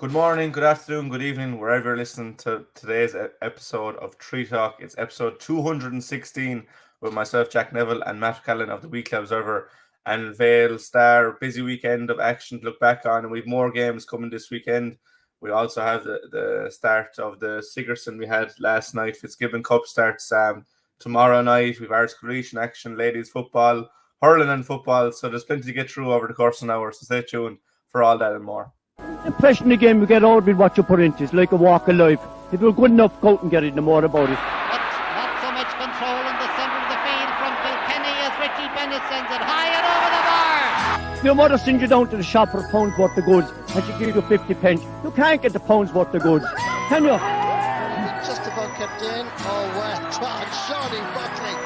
Good morning, good afternoon, good evening, wherever you're listening to today's episode of Tree Talk. It's episode 216 with myself, Jack Neville, and Matt Callan of the Weekly Observer. And Vale Star, busy weekend of action to look back on. And we have more games coming this weekend. We also have the start of the Sigerson we had last night. Fitzgibbon Cup starts tomorrow night. We've Irish Coalition action, ladies football, hurling and football. So there's plenty to get through over the course of an hour. So stay tuned for all that and more. The impression the game you get out of it, what you put into it's like a walk of life. If you're good enough, go out and get it, no more about it. But not so much control in the centre of the field from Kilkenny as Richie Bennett sends it high and over the bar. Your mother sends you down to the shop for a pound's worth of goods and she gives you 50 pence. You can't get the pound's worth of goods, can you? Just about kept in. Oh, well done, Shawnee Buckley.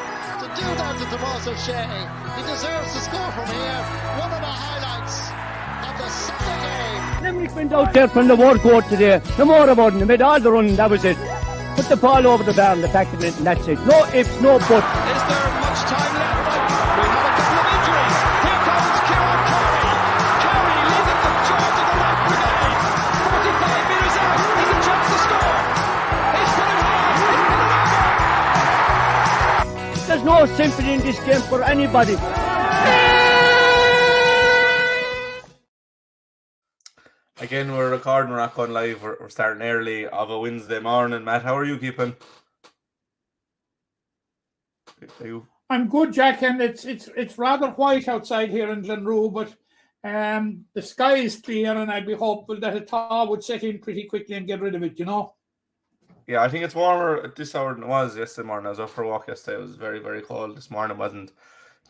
To do that to Tomas O'Shea, he deserves to score from here. One of the highlights of the Sunday game. Limerick went out there from the word go today. No more about it. They made all the running, that was it. Put the ball over the bar and the back of it, and that's it. No ifs, no buts. Is there much time left? We have a couple of injuries. Here comes Kieran Curry. Curry leading the charge of the right brigade. 45 metres out. He's a chance to score. He's put it hard. He's put it over. There's no sympathy in this game for anybody. Again, we're recording, we're not going live. We're starting early of a Wednesday morning. Matt, how are you keeping? I'm good, Jack, and it's rather white outside here in Glenrue, but the sky is clear, and I'd be hopeful that a thaw would set in pretty quickly and get rid of it, you know? Yeah, I think it's warmer at this hour than it was yesterday morning. I was up for a walk yesterday. It was very, very cold. This morning wasn't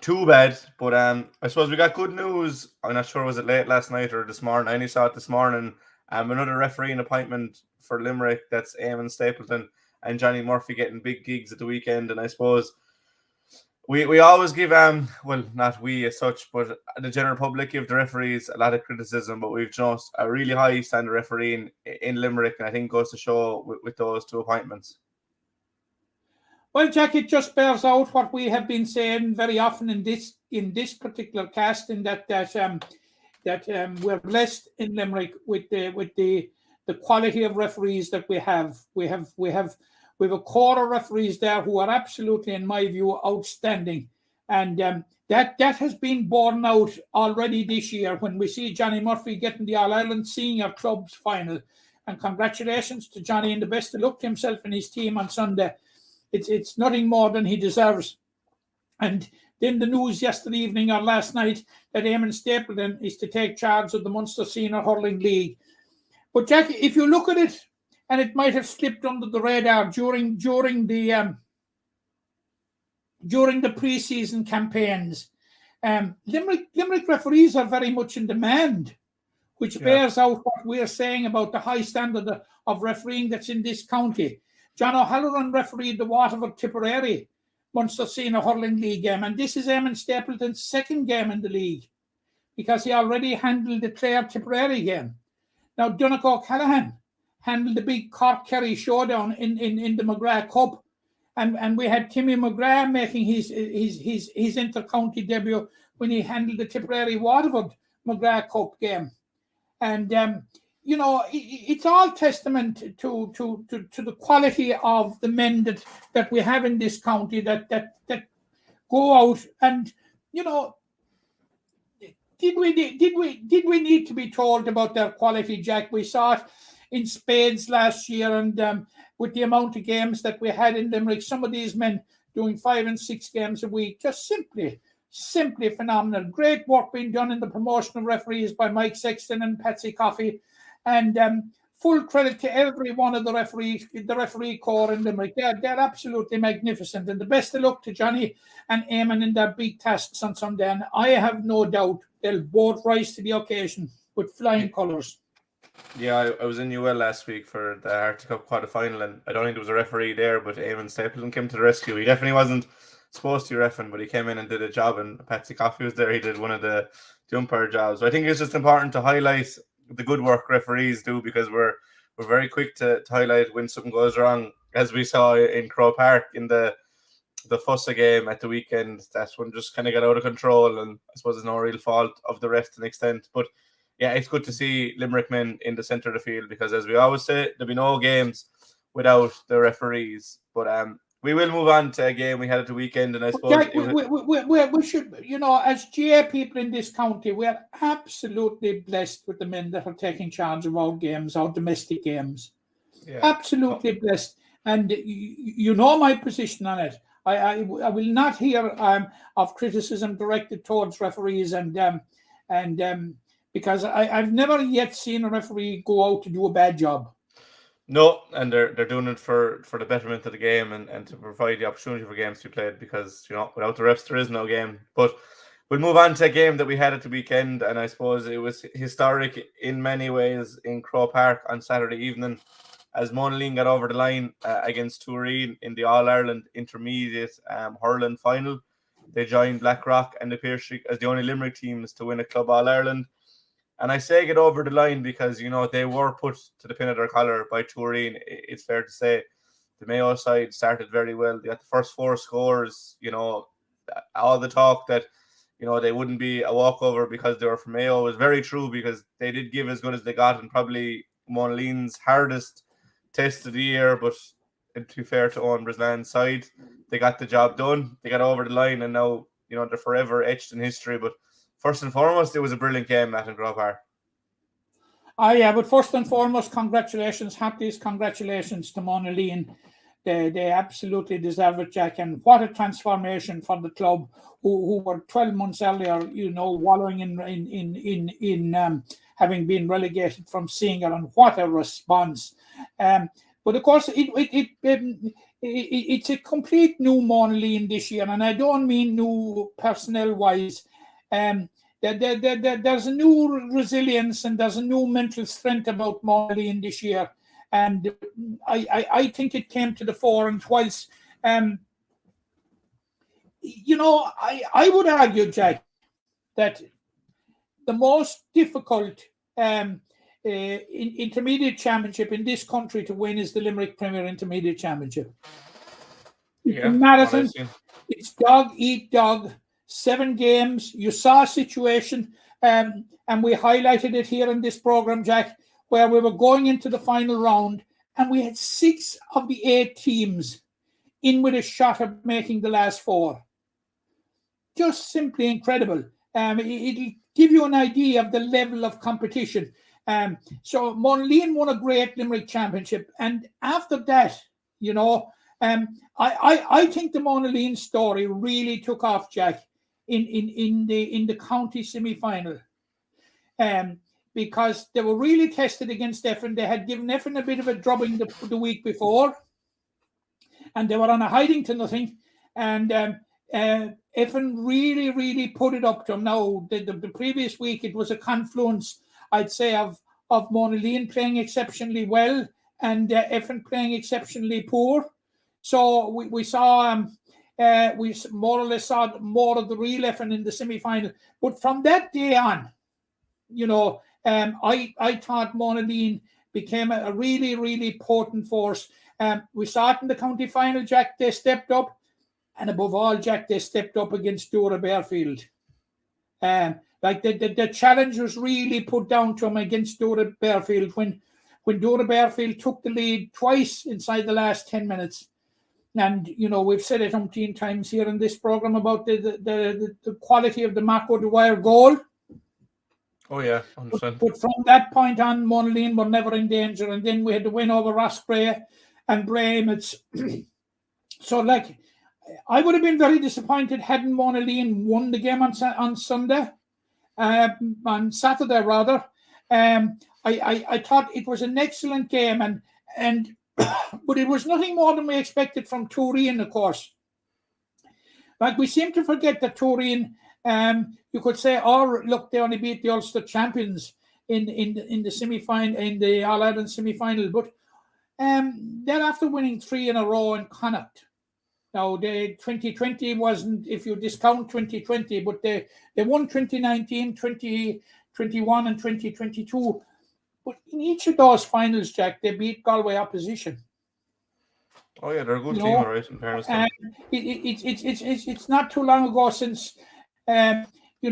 too bad, but I suppose we got good news. I'm not sure, was it late last night or this morning? I only saw it this morning. Another refereeing appointment for Limerick. That's Eamon Stapleton and Johnny Murphy getting big gigs at the weekend. And I suppose we always give well, not we as such, but the general public give the referees a lot of criticism. But we've just a really high standard refereeing in Limerick, and I think goes to show with those two appointments. Well, Jack, it just bears out what we have been saying very often in this particular casting that we're blessed in Limerick with the quality of referees that we have. We have a core of referees there who are absolutely, in my view, outstanding, and that has been borne out already this year when we see Johnny Murphy getting the All Ireland Senior Clubs final. And congratulations to Johnny, and the best of luck to himself and his team on Sunday. It's nothing more than he deserves. And then the news yesterday evening or last night that Eamon Stapleton is to take charge of the Munster Senior Hurling League. But Jack, if you look at it, and it might have slipped under the radar during the pre-season campaigns, Limerick referees are very much in demand, which bears out what we're saying about the high standard of refereeing that's in this county. John O'Halloran refereed the Waterford Tipperary Munster Senior Hurling League game, and this is Eamon Stapleton's second game in the league because he already handled the Clare Tipperary game. Now, Donnacha O'Callaghan handled the big Cork Kerry showdown in the McGrath Cup, and we had Timmy McGrath making his inter-county debut when he handled the Tipperary Waterford McGrath Cup game, and you know, it's all testament to the quality of the men that we have in this county that go out. And you know, did we need to be told about their quality, Jack? We saw it in spades last year, and with the amount of games that we had in Limerick, some of these men doing 5 and 6 games a week, just simply phenomenal. Great work being done in the promotion of referees by Mike Sexton and Patsy Coffey. And full credit to every one of the referee corps in Limerick. They're absolutely magnificent. And the best of luck to Johnny and Eamon in their big tasks on Sunday. And I have no doubt they'll both rise to the occasion with flying colours. Yeah, I was in UL last week for the Arctic Cup quarter-final, and I don't think there was a referee there, but Eamon Stapleton came to the rescue. He definitely wasn't supposed to be reffing, but he came in and did a job, and Patsy Coffey was there. He did one of the umpire jobs. So I think it's just important to highlight the good work referees do, because we're very quick to highlight when something goes wrong, as we saw in Crow Park in the Fussa game at the weekend. That one just kind of got out of control, and I suppose there's no real fault of the ref to an extent. But yeah, it's good to see Limerick men in the centre of the field, because as we always say, there'll be no games without the referees. But we will move on to a game we had at the weekend, and I suppose Jack, we should, as GA people in this county, we're absolutely blessed with the men that are taking charge of our games, our domestic games. Yeah. Absolutely blessed. And you know my position on it. I will not hear of criticism directed towards referees, and because I've never yet seen a referee go out to do a bad job. No, and they're doing it for the betterment of the game, and to provide the opportunity for games to be played, because without the refs there is no game. But we'll move on to a game that we had at the weekend, and I suppose it was historic in many ways in Croke Park on Saturday evening, as Monaleen got over the line against Turin in the All-Ireland Intermediate hurling final. They joined Blackrock and the Pierce as the only Limerick teams to win a Club All-Ireland. And I say get over the line because, they were put to the pin of their collar by Turin. It's fair to say the Mayo side started very well. They got the first 4 scores, all the talk that, they wouldn't be a walkover because they were from Mayo was very true, because they did give as good as they got, and probably Monaleen's hardest test of the year. But to be fair to Owen Breslan's side, they got the job done. They got over the line, and now, they're forever etched in history. But first and foremost, it was a brilliant game, Matt, in Croke Park. Yeah, but first and foremost, congratulations, happiest congratulations to Monalien. They absolutely deserve it, Jack. And what a transformation for the club, who were 12 months earlier, wallowing in having been relegated from Singer, and what a response. But of course, it's a complete new Monalien this year, and I don't mean new personnel-wise. There's a new resilience, and there's a new mental strength about Monalien this year, and I think it came to the fore. And whilst I would argue, Jack, that the most difficult intermediate championship in this country to win is the Limerick Premier Intermediate Championship. It's a marathon. It's dog eat dog. 7 games. You saw a situation, and we highlighted it here in this program, Jack, where we were going into the final round, and we had 6 of the 8 teams in with a shot of making the last 4. Just simply incredible. It'll give you an idea of the level of competition. So Monalien won a great Limerick championship, and after that, I think the Monalien story really took off, Jack, in the county semi-final, because they were really tested against Effin. They had given Effin a bit of a drubbing the week before, and they were on a hiding to nothing, and Effin really put it up to them. Now, the previous week, it was a confluence, I'd say, of Monaleen playing exceptionally well and Effin playing exceptionally poor. So we saw we more or less saw more of the real Effin in the semi-final. But from that day on, I thought Monaleen became a really potent force. We saw it in the county final, Jack. They stepped up, and above all, Jack, they stepped up against Dora Bearfield. The challenge was really put down to them against Dora Bearfield when Dora Bearfield took the lead twice inside the last 10 minutes. And, we've said it umpteen times here in this program about the quality of the Marco Dwyer goal. Oh, yeah, 100%. But from that point on, Monaleen were never in danger. And then we had the win over Rossbray and Bramits. So, I would have been very disappointed hadn't Monaleen won the game on Sunday. On Saturday, rather. I thought it was an excellent game, and but it was nothing more than we expected from Turin, of course. We seem to forget that Turin, you could say, look, they only beat the Ulster champions in the semi-final, in the All-Ireland semi-final, but they're after winning 3 in a row in Connacht. Now, the 2020 wasn't, if you discount 2020, but they won 2019, 2021 and 2022. But in each of those finals, Jack, they beat Galway opposition. Oh, yeah, they're a good team, right, in fairness. It's not too long ago since,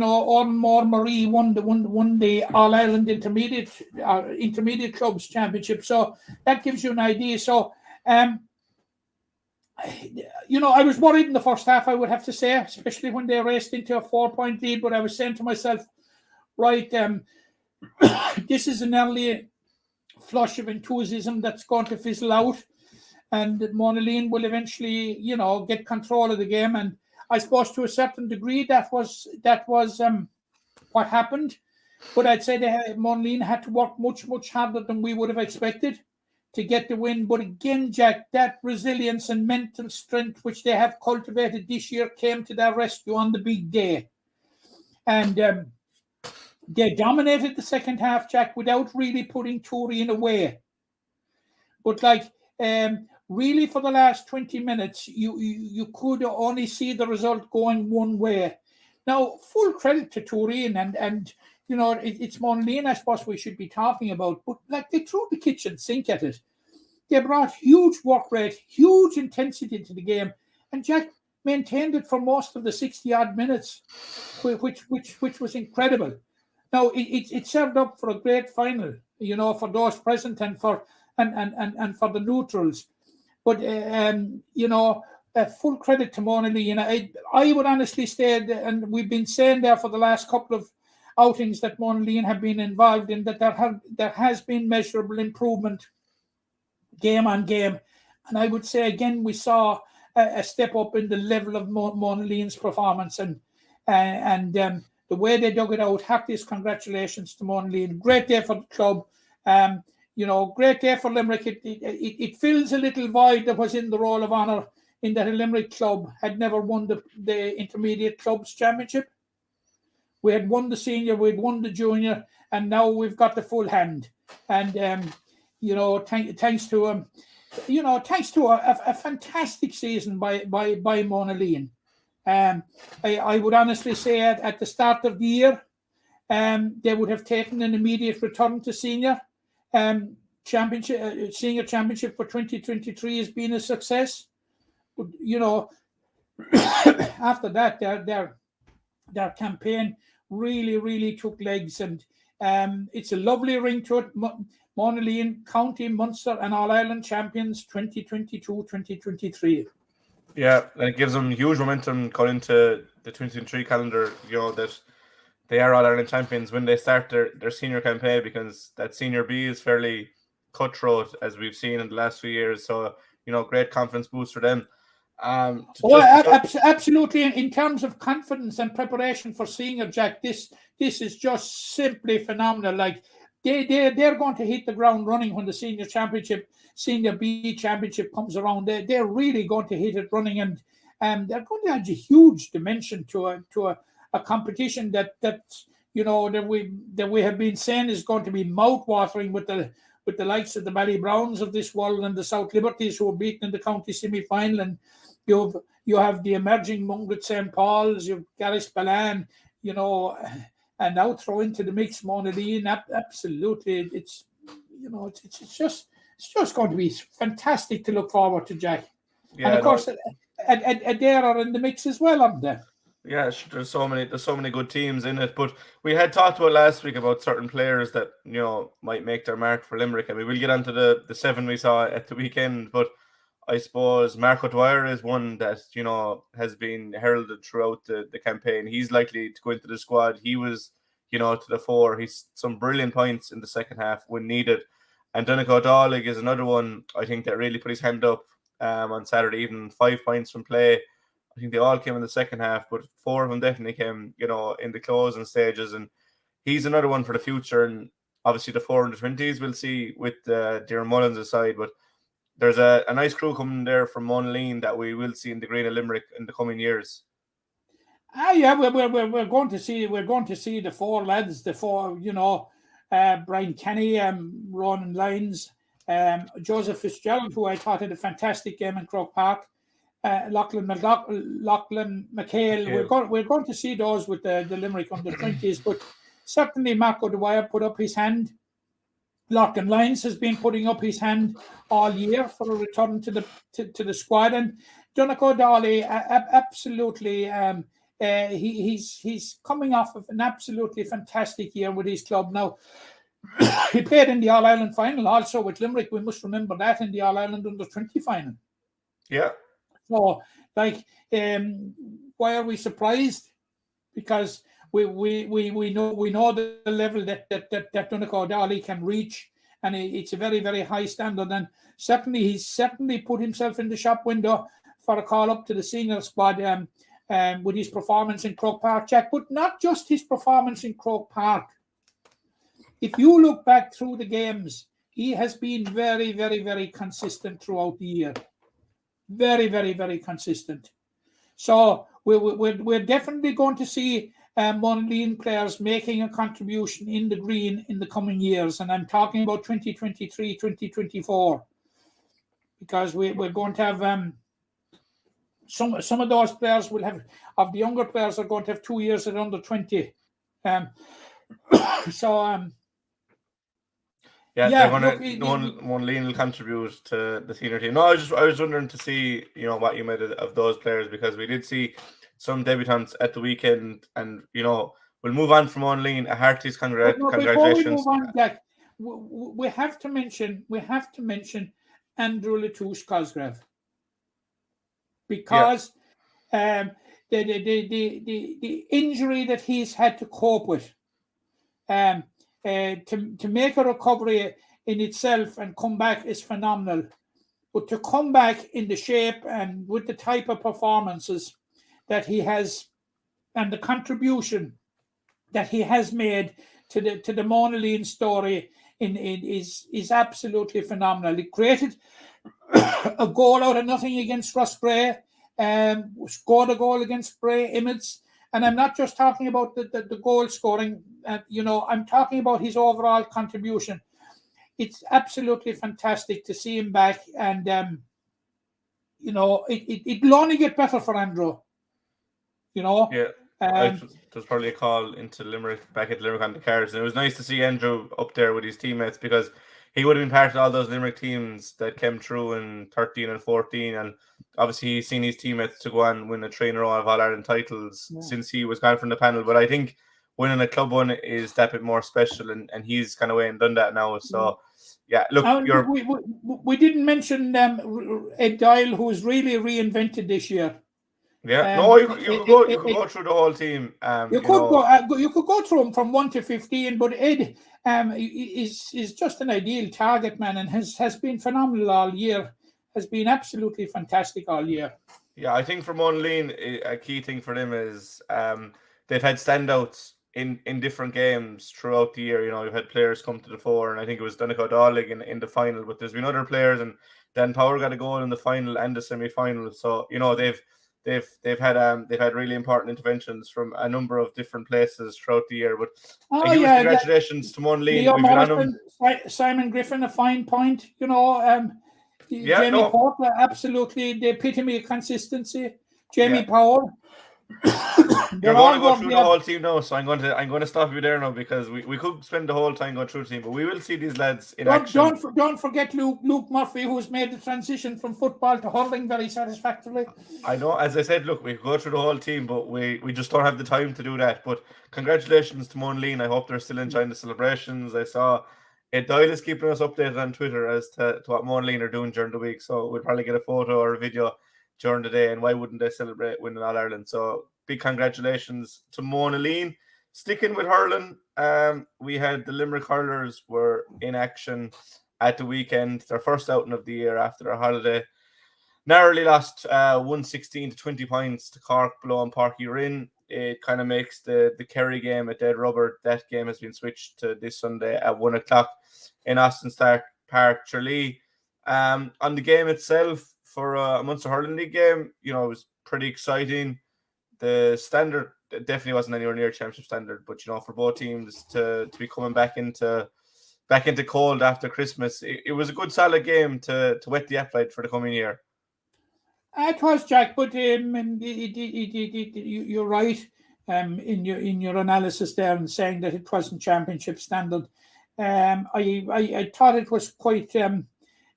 Ormore Marie won the All Ireland Intermediate Clubs Championship. So that gives you an idea. So, I was worried in the first half, I would have to say, especially when they raced into a 4-point lead. But I was saying to myself, right, this is an early flush of enthusiasm that's going to fizzle out, and Monalien will eventually, get control of the game. And I suppose to a certain degree that was what happened. But I'd say Monalien had to work much, much harder than we would have expected to get the win. But again, Jack, that resilience and mental strength which they have cultivated this year came to their rescue on the big day. And they dominated the second half, Jack, without really putting Turin away. But really, for the last 20 minutes, you could only see the result going one way. Now, full credit to Turin, and it's Monalien, I suppose, we should be talking about. But they threw the kitchen sink at it. They brought huge work rate, huge intensity to the game, and Jack maintained it for most of the 60-odd minutes, which was incredible. Now, it served up for a great final, for those present and for the neutrals. But, full credit to Monalien. I would honestly say, and we've been saying there for the last couple of outings that Monalien have been involved in, that there has been measurable improvement game on game. And I would say, again, we saw a step up in the level of Monalien's performance. And the way they dug it out, happiest congratulations to Monalien. Great day for the club. Great day for Limerick. It fills a little void that was in the Roll of Honour, in that a Limerick club had never won the Intermediate Clubs Championship. We had won the senior, we had won the junior, and now we've got the full hand. And thanks to a fantastic season by Monalien. I would honestly say at the start of the year, they would have taken an immediate return to senior. Senior championship for 2023 has been a success. But, after that, their campaign really, really took legs, and it's a lovely ring to it. Monalien, County, Munster and All-Ireland champions 2022-2023. Yeah, and it gives them huge momentum going into the 2023 calendar, that they are All-Ireland champions when they start their senior campaign, because that Senior B is fairly cutthroat, as we've seen in the last few years. So, great confidence boost for them. Absolutely. In terms of confidence and preparation for senior, Jack, this is just simply phenomenal. They're going to hit the ground running when the Senior B Championship comes around. They're really going to hit it running, and they're going to add a huge dimension to a competition that we have been saying is going to be mouth-watering with the likes of the Ballybrowns of this world and the South Liberties, who were beaten in the county semi-final, and you have the emerging Mungret St. Paul's, you have Garris Ballan, and now throw into the mix Monalien. Absolutely, it's just going to be fantastic to look forward to, Jack. Yeah, and of course, Adair are in the mix as well, aren't they? Yeah, there's so many good teams in it. But we had talked about last week about certain players that might make their mark for Limerick, and we will get onto the 7 we saw at the weekend. But I suppose Mark O'Dwyer is one that has been heralded throughout the campaign. He's likely to go into the squad. He was to the fore. He's some brilliant points in the second half when needed. And Donegal Dálig is another one, I think, that really put his hand up on Saturday evening. 5 points from play. I think they all came in the second half, but 4 of them definitely came, in the closing stages. And he's another one for the future. And obviously the 420s we'll see with Darren Mullins' side. But there's a nice crew coming there from Monaleen that we will see in the Green of Limerick in the coming years. Yeah, we're going to see the 4 lads, the 4, Brian Kenny, Ronan Lyons, Joseph Fitzgerald, who I thought had a fantastic game in Croke Park, Lachlan McHale. Yeah. We're going to see those with the Limerick under 20s, but certainly Mark O'Dwyer put up his hand. Lachlan Lyons has been putting up his hand all year for a return to the squad, and Donegal Dálig absolutely he's coming off of an absolutely fantastic year with his club. Now, he played in the All-Ireland final also with Limerick. We must remember that, in the All-Ireland under-20 final. Yeah. So, like, why are we surprised? Because we know the level that Donegal Dolly can reach, and it's a very, very high standard. And he's put himself in the shop window for a call up to the senior squad with his performance in Croke Park, Jack. But not just his performance in Croke Park. If you look back through the games, he has been very, very, very consistent throughout the year. Very, very, very consistent. So we're definitely going to see Monalien players making a contribution in the green in the coming years. And I'm talking about 2023, 2024. Because we're going to have some of those players will have, of the younger players, are going to have 2 years at under 20. They're going to Monaleen will contribute to the senior team. No, I was wondering to see what you made of those players, because we did see some debutants at the weekend, and we'll move on from Monaleen. A heartiest congratulations. Before we move on, Jack, we have to mention Andrew Latouche Cosgrave, because the injury that he's had to cope with, to make a recovery in itself and come back is phenomenal. But to come back in the shape and with the type of performances that he has, and the contribution that he has made to the Monaleen story is absolutely phenomenal. He created a goal out of nothing against Ross Gray, scored a goal against Bray Emmets. And I'm not just talking about the goal scoring, I'm talking about his overall contribution. It's absolutely fantastic to see him back, and it'll only get better for Andrew. Yeah, there's probably a call into Limerick, back at Limerick on the cards, and it was nice to see Andrew up there with his teammates, because he would have been part of all those Limerick teams that came through in 13 and 14, and obviously he's seen his teammates to go on and win a 3 in a row of All-Ireland titles since he was gone from the panel. But I think winning a club one is that bit more special, and he's kind of way and done that now. So, yeah, look, we didn't mention Ed Doyle, who's really reinvented this year. Yeah, you could go through the whole team. You could go through them from 1 to 15, but Ed is just an ideal target man, and has been phenomenal all year. Has been absolutely fantastic all year. Yeah, I think for Monaleen, a key thing for them is they've had standouts in different games throughout the year. We've had players come to the fore, and I think it was Donegal Dolly in the final, but there's been other players, and Dan Power got a goal in the final and the semi-final. So they've had really important interventions from a number of different places throughout the year. But congratulations to Monaleen. Simon Griffin, a fine point. Jamie Porter, absolutely the epitome of consistency. Jamie Powell. You're going to go through the whole team now, so I'm going to stop you there now, because we could spend the whole time going through the team, but we will see these lads in action. Don't forget Luke Murphy, who's made the transition from football to hurling very satisfactorily. I know, as I said, look, we could go through the whole team, but we just don't have the time to do that. But congratulations to Monaleen. I hope they're still enjoying the celebrations. I saw Ed Doyle is keeping us updated on Twitter as to what Monaleen are doing during the week, so we'll probably get a photo or a video during the day, and why wouldn't they celebrate winning All-Ireland? So big congratulations to Monaleen. Sticking with hurling, we had the Limerick Hurlers were in action at the weekend, their first outing of the year after their holiday. Narrowly lost 116 to 20 points to Cork below on Páirc Uí Rinn. It kind of makes the Kerry game a dead rubber. That game has been switched to this Sunday at 1 o'clock in Austin Stark Park, Tralee. On the game itself, for a Munster Hurling League game, it was pretty exciting. The standard definitely wasn't anywhere near championship standard, but for both teams to be coming back into cold after Christmas, it was a good solid game to whet the appetite for the coming year. It was, Jack, but you're right in your analysis there and saying that it wasn't championship standard. I thought it was quite.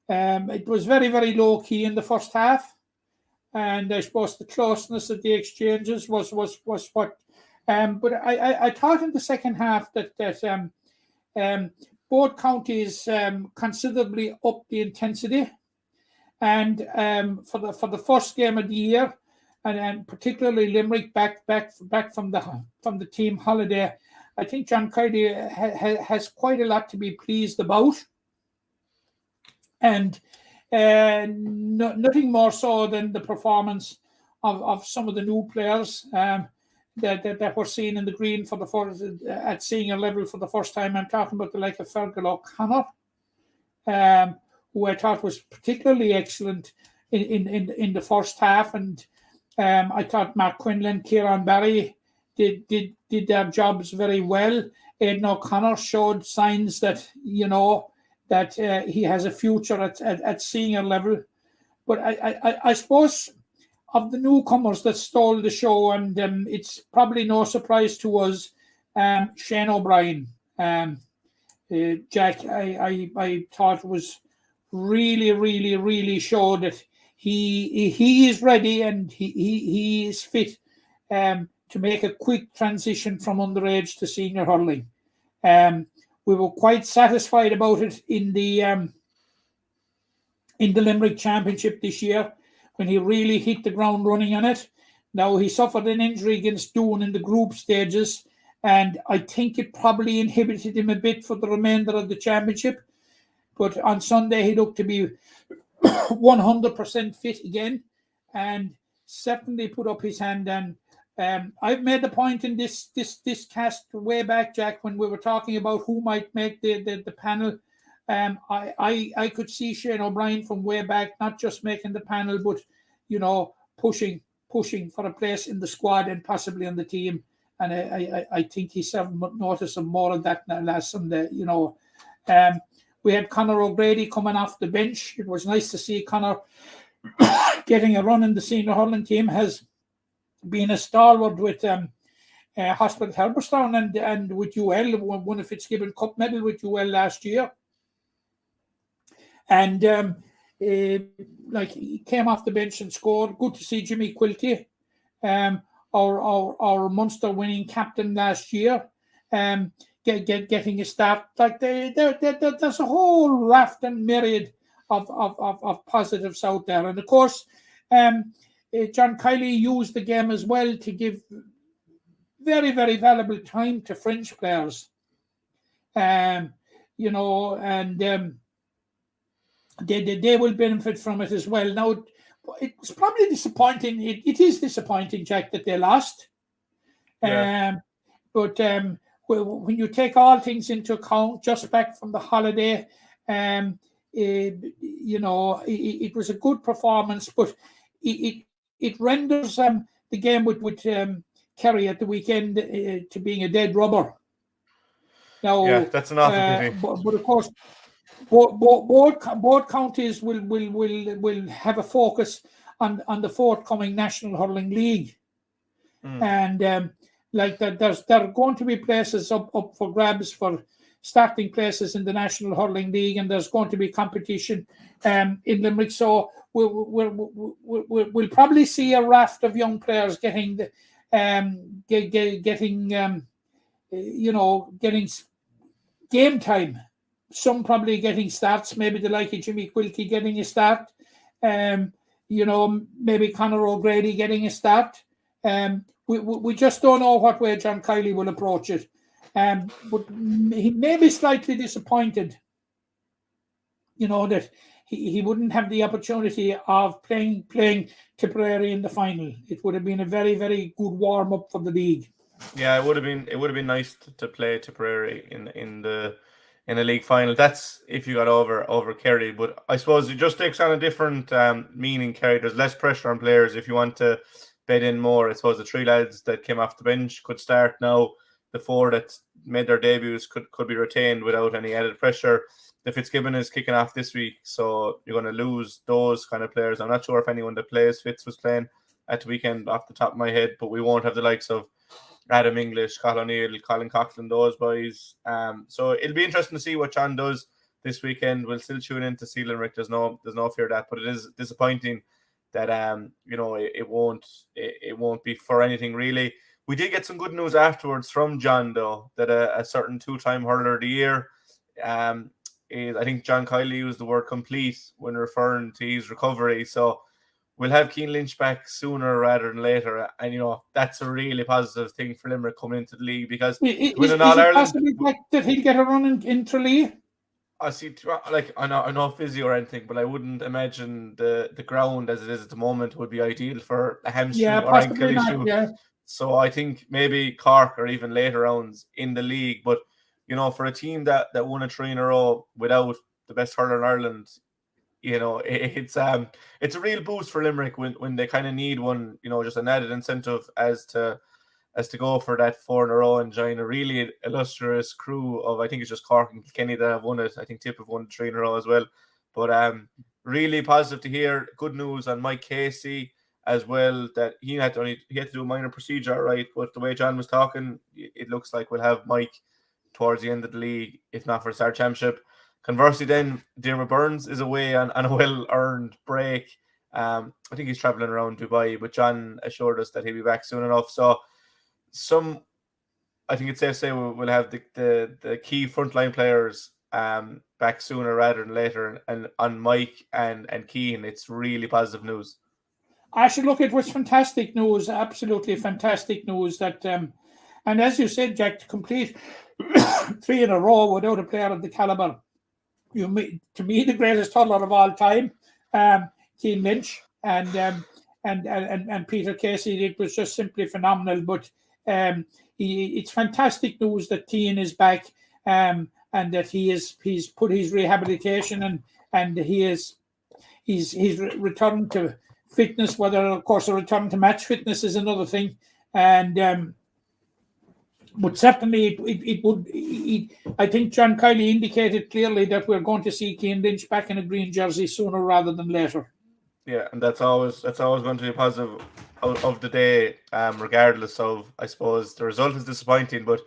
It was very, very low key in the first half. and I suppose the closeness of the exchanges was what. But I thought in the second half that both counties considerably upped the intensity, and for the first game of the year, and particularly Limerick back from the team holiday, I think John Kiely has quite a lot to be pleased about, and nothing more so than the performance of some of the new players that were seen in the green for the first at senior level for the first time. I'm talking about the like of Fergal O'Connor, who I thought was particularly excellent in the first half, and I thought Mark Quinlan, Kieran Barry did their jobs very well. Aidan O'Connor showed signs that that he has a future at senior level. But I suppose of the newcomers that stole the show, and it's probably no surprise to us, Shane O'Brien. Jack, I thought was really showed that he is ready and he is fit to make a quick transition from underage to senior hurling. We were quite satisfied about it in the Limerick Championship this year, when he really hit the ground running on it. Now, he suffered an injury against Doon in the group stages, and I think it probably inhibited him a bit for the remainder of the championship. But on Sunday, he looked to be 100% fit again, and certainly put up his hand. And I've made the point in this cast way back, Jack, when we were talking about who might make the panel. I could see Shane O'Brien from way back, not just making the panel, but pushing for a place in the squad and possibly on the team. And I think he served notice of more of that last Sunday. We had Conor O'Grady coming off the bench. It was nice to see Conor getting a run in the senior hurling team. Has been a stalwart with Hospital Helberstown and with UL, won a Fitzgibbon Cup medal with UL last year. And he came off the bench and scored. Good to see Jimmy Quilty, our Munster winning captain last year, getting a start. There's a whole raft and myriad of positives out there. And of course, John Kiely used the game as well to give very, very valuable time to French players. They will benefit from it as well. Now, it's probably disappointing. It is disappointing, Jack, that they lost. Yeah. But when you take all things into account, just back from the holiday, it was a good performance, but it renders the game with Kerry at the weekend to being a dead rubber. Now, yeah, that's an awful pity. But of course, both counties will have a focus on the forthcoming National Hurling League, and there are going to be places up for grabs for starting places in the National Hurling League, and there's going to be competition in Limerick. So we'll probably see a raft of young players getting game time. Some probably getting starts, maybe the like of Jimmy Quilty getting a start, maybe Conor O'Grady getting a start. We just don't know what way John Kiely will approach it. But he may be slightly disappointed, that he wouldn't have the opportunity of playing Tipperary in the final. It would have been a very, very good warm-up for the league. Yeah, it would have been nice to play Tipperary in the league final. That's if you got over Kerry, but I suppose it just takes on a different meaning. Kerry, there's less pressure on players if you want to bed in more. I suppose the three lads that came off the bench could start now. The four that made their debuts could be retained without any added pressure. The Fitzgibbon is kicking off this week, so you're going to lose those kind of players. I'm not sure if anyone that plays Fitz was playing at the weekend off the top of my head, but we won't have the likes of Adam English, Colin O'Neill, Colin Coughlin, those boys. So it'll be interesting to see what John does this weekend. We'll still tune in to see Limerick. There's no fear of that, but it is disappointing that it won't be for anything really. We did get some good news afterwards from John, though, that a certain 2-time hurler of the year, is, I think John Kiley used the word complete when referring to his recovery. So we'll have Cian Lynch back sooner rather than later, and that's a really positive thing for Limerick coming into the league, because Is it possible that he'll get a run in Tralee? I see, I'm not physio or anything, but I wouldn't imagine the ground as it is at the moment would be ideal for a hamstring or ankle issue. Yeah. So I think maybe Cork or even later rounds in the league. But, for a team that won a 3 in a row without the best hurler in Ireland, it's a real boost for Limerick when they kind of need one, just an added incentive as to go for that 4 in a row and join a really illustrious crew of, I think it's just Cork and Kilkenny that have won it. I think Tip have won 3 in a row as well. But really positive to hear. Good news on Mike Casey as well, that he had to do a minor procedure, right? But the way John was talking, it looks like we'll have Mike towards the end of the league, if not for the Star Championship. Conversely, then Diarmaid Burns is away on a well-earned break. I think he's travelling around Dubai, but John assured us that he'll be back soon enough. So I think it's safe to say we'll have the key frontline players back sooner rather than later. And on Mike and Cian, it's really positive news. Actually, look, it was fantastic news, absolutely fantastic news that, and as you said, Jack, to complete 3 in a row without a player of the caliber, to me, the greatest hurler of all time, Cian Lynch and Peter Casey, it was just simply phenomenal. But it's fantastic news that Cian is back, and that he's put his rehabilitation and he's returned to fitness. Whether, of course, a return to match fitness is another thing, and but certainly it would. I think John Kiley indicated clearly that we're going to see Cian Lynch back in a green jersey sooner rather than later. Yeah, and that's always going to be a positive of the day, regardless of, I suppose, the result is disappointing, but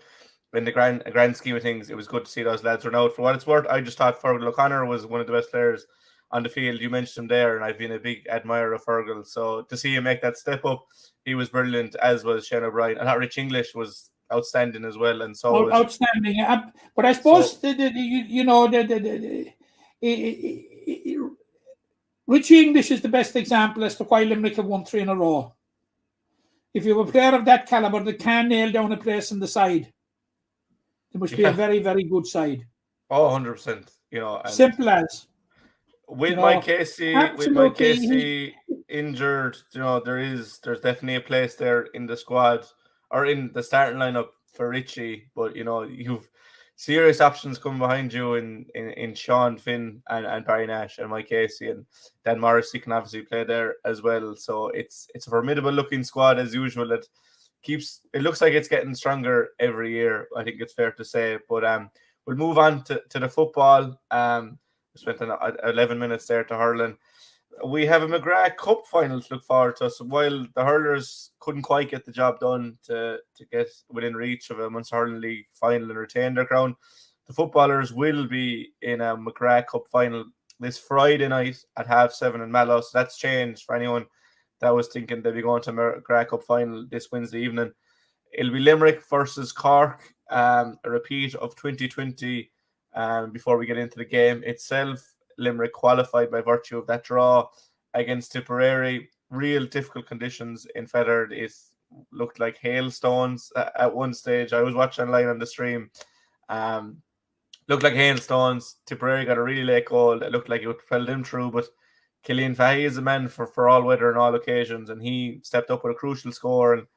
in the grand scheme of things, it was good to see those lads run out. For what it's worth, I just thought Fergal O'Connor was one of the best players on the field. You mentioned him there, and I've been a big admirer of Fergal. So to see him make that step up, he was brilliant, as was Shane O'Brien. And Rich English was outstanding as well, and so outstanding. But I suppose Richie English is the best example as to why Limerick have won 3 in a row. If you have a player of that caliber that can nail down a place in the side, it must be a very, very good side. Oh, 100%. Simple as. With Mike Casey injured, there's definitely a place there in the squad or in the starting lineup for Richie. But you've serious options coming behind you in Sean Finn and Barry Nash and Mike Casey, and Dan Morrissey can obviously play there as well. So it's a formidable looking squad as usual. It looks like it's getting stronger every year, I think it's fair to say. But we'll move on to the football. We spent 11 minutes there to hurling. We have a McGrath Cup final to look forward to. So while the hurlers couldn't quite get the job done to get within reach of a Munster Hurling League final and retain their crown, the footballers will be in a McGrath Cup final this Friday night at 7:30 in Mallow. So that's changed for anyone that was thinking they'd be going to McGrath Cup final this Wednesday evening. It'll be Limerick versus Cork, a repeat of 2020. Before we get into the game itself, Limerick qualified by virtue of that draw against Tipperary. Real difficult conditions in Fethard. It looked like hailstones at one stage. I was watching online on the stream. Looked like hailstones. Tipperary got a really late goal. It looked like it would propel them through, but Cillian Fahey is a man for all weather and all occasions, and he stepped up with a crucial score, and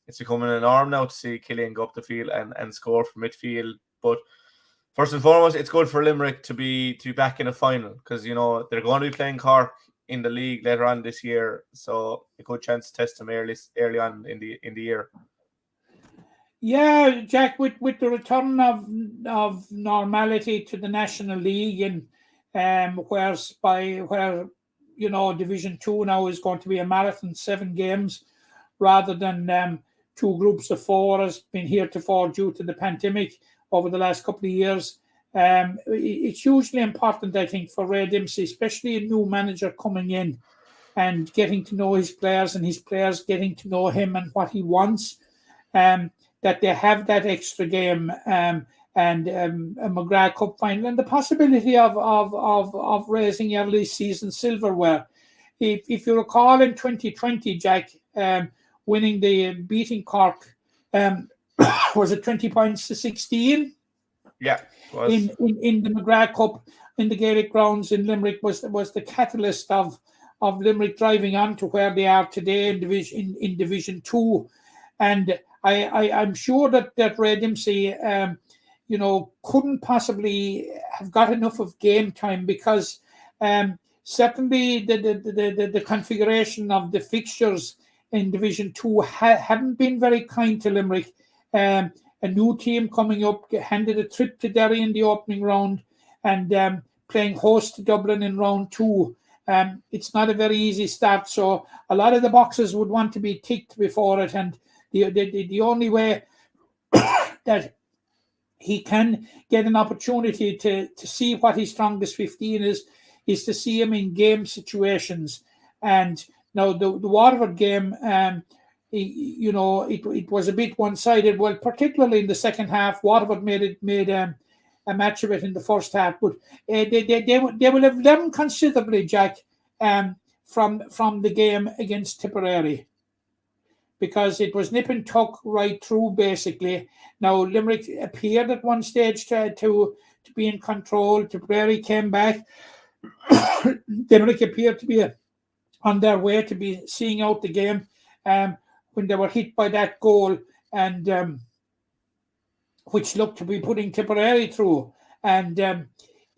it's becoming an norm now to see Cillian go up the field and score from midfield. But first and foremost, it's good for Limerick to be back in a final, because they're going to be playing Cork in the league later on this year, so a good chance to test them early on in the year. Yeah, Jack, with the return of normality to the National League, and where Division 2 now is going to be a marathon, 7 games rather than 2 groups of 4 has been heretofore due to the pandemic over the last couple of years. It's hugely important, I think, for Ray Dempsey, especially a new manager coming in, and getting to know his players, and his players getting to know him and what he wants. That they have that extra game and a McGrath Cup final, and the possibility of raising early season silverware. If you recall in 2020, Jack, beating Cork, was it 20 points to 16? Yeah, in the McGrath Cup in the Gaelic grounds in Limerick was the catalyst of Limerick driving on to where they are today in Division 2, and I'm sure that Ray Dempsey couldn't possibly have got enough of game time, because certainly the configuration of the fixtures in Division 2 haven't been very kind to Limerick. A new team coming up, handed a trip to Derry in the opening round, and playing host to Dublin in round 2. It's not a very easy start, so a lot of the boxes would want to be ticked before it, and the only way that he can get an opportunity to see what his strongest 15 is to see him in game situations. And now the Waterford game, it was a bit one-sided. Well, particularly in the second half, Waterford made a match of it in the first half, but they will have learned considerably, Jack, from the game against Tipperary, because it was nip and tuck right through, basically. Now, Limerick appeared at one stage to be in control. Tipperary came back. Limerick appeared to be on their way to be seeing out the game when they were hit by that goal, and which looked to be putting Tipperary through. And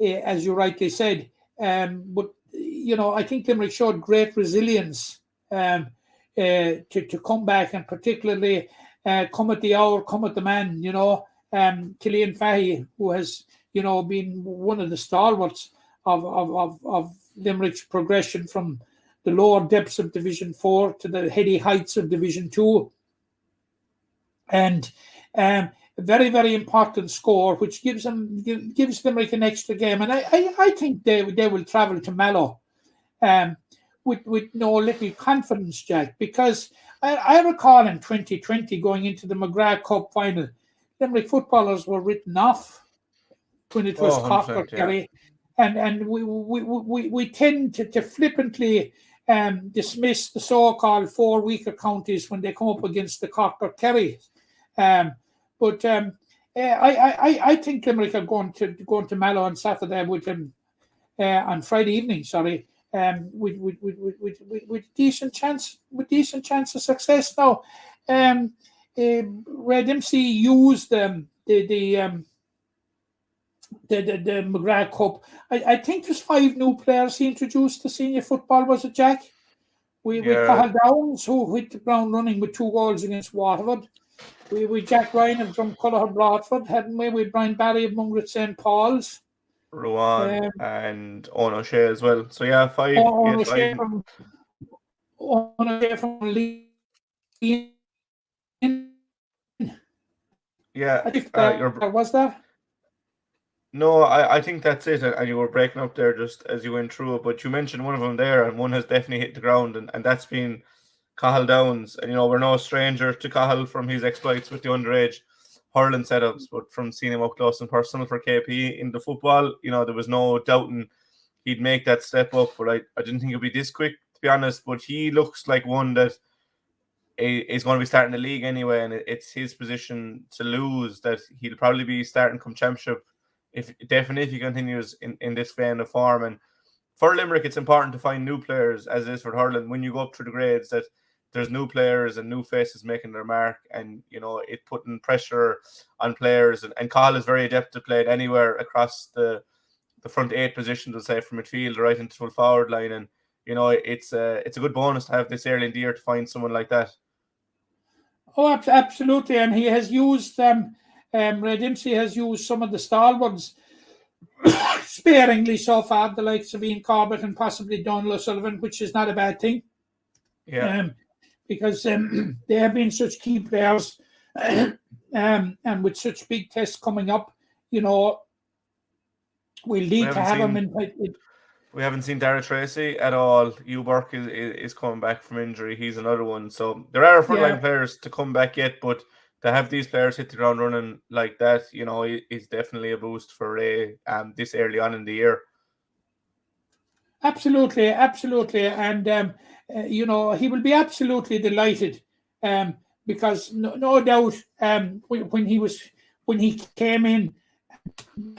as you rightly said, but I think Limerick showed great resilience to come back, and particularly come at the hour, come at the man. Killian Fahy, who has been one of the stalwarts of Limerick's progression from the lower depths of Division 4 to the heady heights of Division 2, and a very, very important score, which gives Limerick an extra game. And I think they will travel to Mallow with no little confidence, Jack, because I recall in 2020 going into the McGrath Cup final, Limerick footballers were written off when it was Cork or Kerry, and we tend to flippantly dismiss the so-called 4 weaker counties when they come up against the Cork or Kerry. But I think Limerick are going to Mallow on Saturday on Friday evening. Sorry, with decent chance of success. Now, Ray Dempsey used the McGrath Cup. I think there's 5 new players he introduced to senior football. Was it, Jack? With Cathal Downs, who hit the ground running with 2 goals against Waterford. We Jack Ryan of Drumculloch Broadford, hadn't we? With Brian Barry of Mungret St. Paul's. Ruan and Owen O'Shea as well. So 5. Owen O'Shea from Lee. Yeah, I think was that? No, I think that's it. And you were breaking up there just as you went through it. But you mentioned one of them there, and one has definitely hit the ground, and that's been Cathal Downs. And we're no stranger to Cathal from his exploits with the underage hurling setups, but from seeing him up close and personal for KP in the football, there was no doubting he'd make that step up. But I didn't think it'd be this quick, to be honest. But he looks like one that is going to be starting the league anyway, and it's his position to lose, that he'll probably be starting come championship if he continues in this vein of form. And for Limerick, it's important to find new players, as it is for hurling. When you go up through the grades, that there's new players and new faces making their mark, and it putting pressure on players. And Cathal is very adept to play it anywhere across the front 8 positions, let's say, from midfield right into full forward line. And it's a good bonus to have this early in the year to find someone like that. Oh, absolutely. And he has used Ray Dempsey has used some of the stalwarts sparingly so far, the likes of Ian Corbett and possibly Donald O'Sullivan, which is not a bad thing. Yeah. Because they have been such key players, and with such big tests coming up, we'll need to have them in. We haven't seen Dara Tracy at all. Hugh Burke is coming back from injury. He's another one. So there are frontline players to come back yet, but to have these players hit the ground running like that, is definitely a boost for Ray this early on in the year. Absolutely. And, he will be absolutely delighted because no doubt when he came in,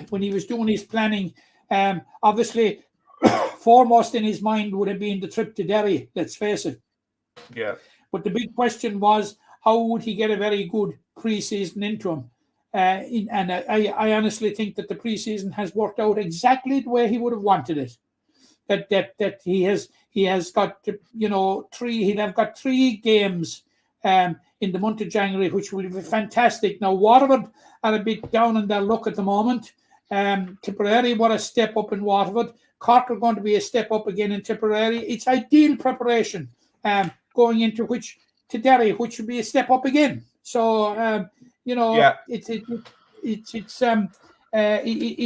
when he was doing his planning, obviously foremost in his mind would have been the trip to Derry, let's face it. Yeah. But the big question was, how would he get a very good pre-season into him? And I honestly think that the pre-season has worked out exactly the way he would have wanted it. That he has got he'll have got 3 games in the month of January, which will be fantastic. Now Waterford are a bit down on their luck at the moment. Tipperary were a step up in Waterford. Cork are going to be a step up again in Tipperary. It's ideal preparation going into Derry, which would be a step up again. So it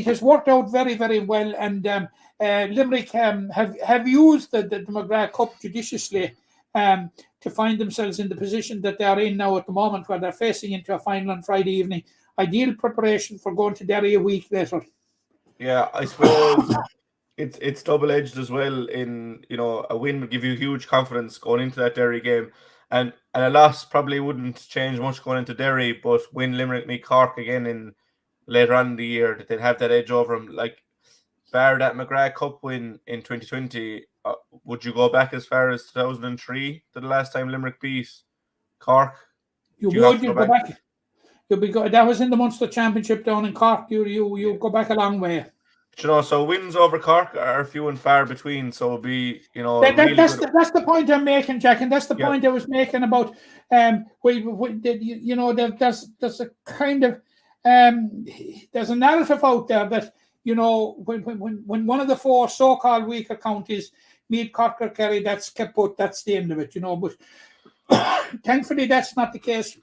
has worked out very, very well, and Limerick have used the McGrath Cup judiciously to find themselves in the position that they are in now at the moment, where they're facing into a final on Friday evening. Ideal preparation for going to Derry a week later. Yeah, I suppose it's double-edged as well. In a win would give you huge confidence going into that Derry game, and a loss probably wouldn't change much going into Derry. But when Limerick meet Cork again in later on in the year, that they'd have that edge over them. Like, bar that McGrath Cup win in 2020, would you go back as far as 2003 to the last time Limerick beat Cork? You go back. That was in the Munster Championship down in Cork. You go back a long way. So wins over Cork are few and far between. So it'll be that's the point I'm making, Jack, and that's the point I was making about there's a kind of there's a narrative out there that when one of the 4 so-called weaker counties meet Cork or Kerry, that's kaput, that's the end of it, but thankfully that's not the case.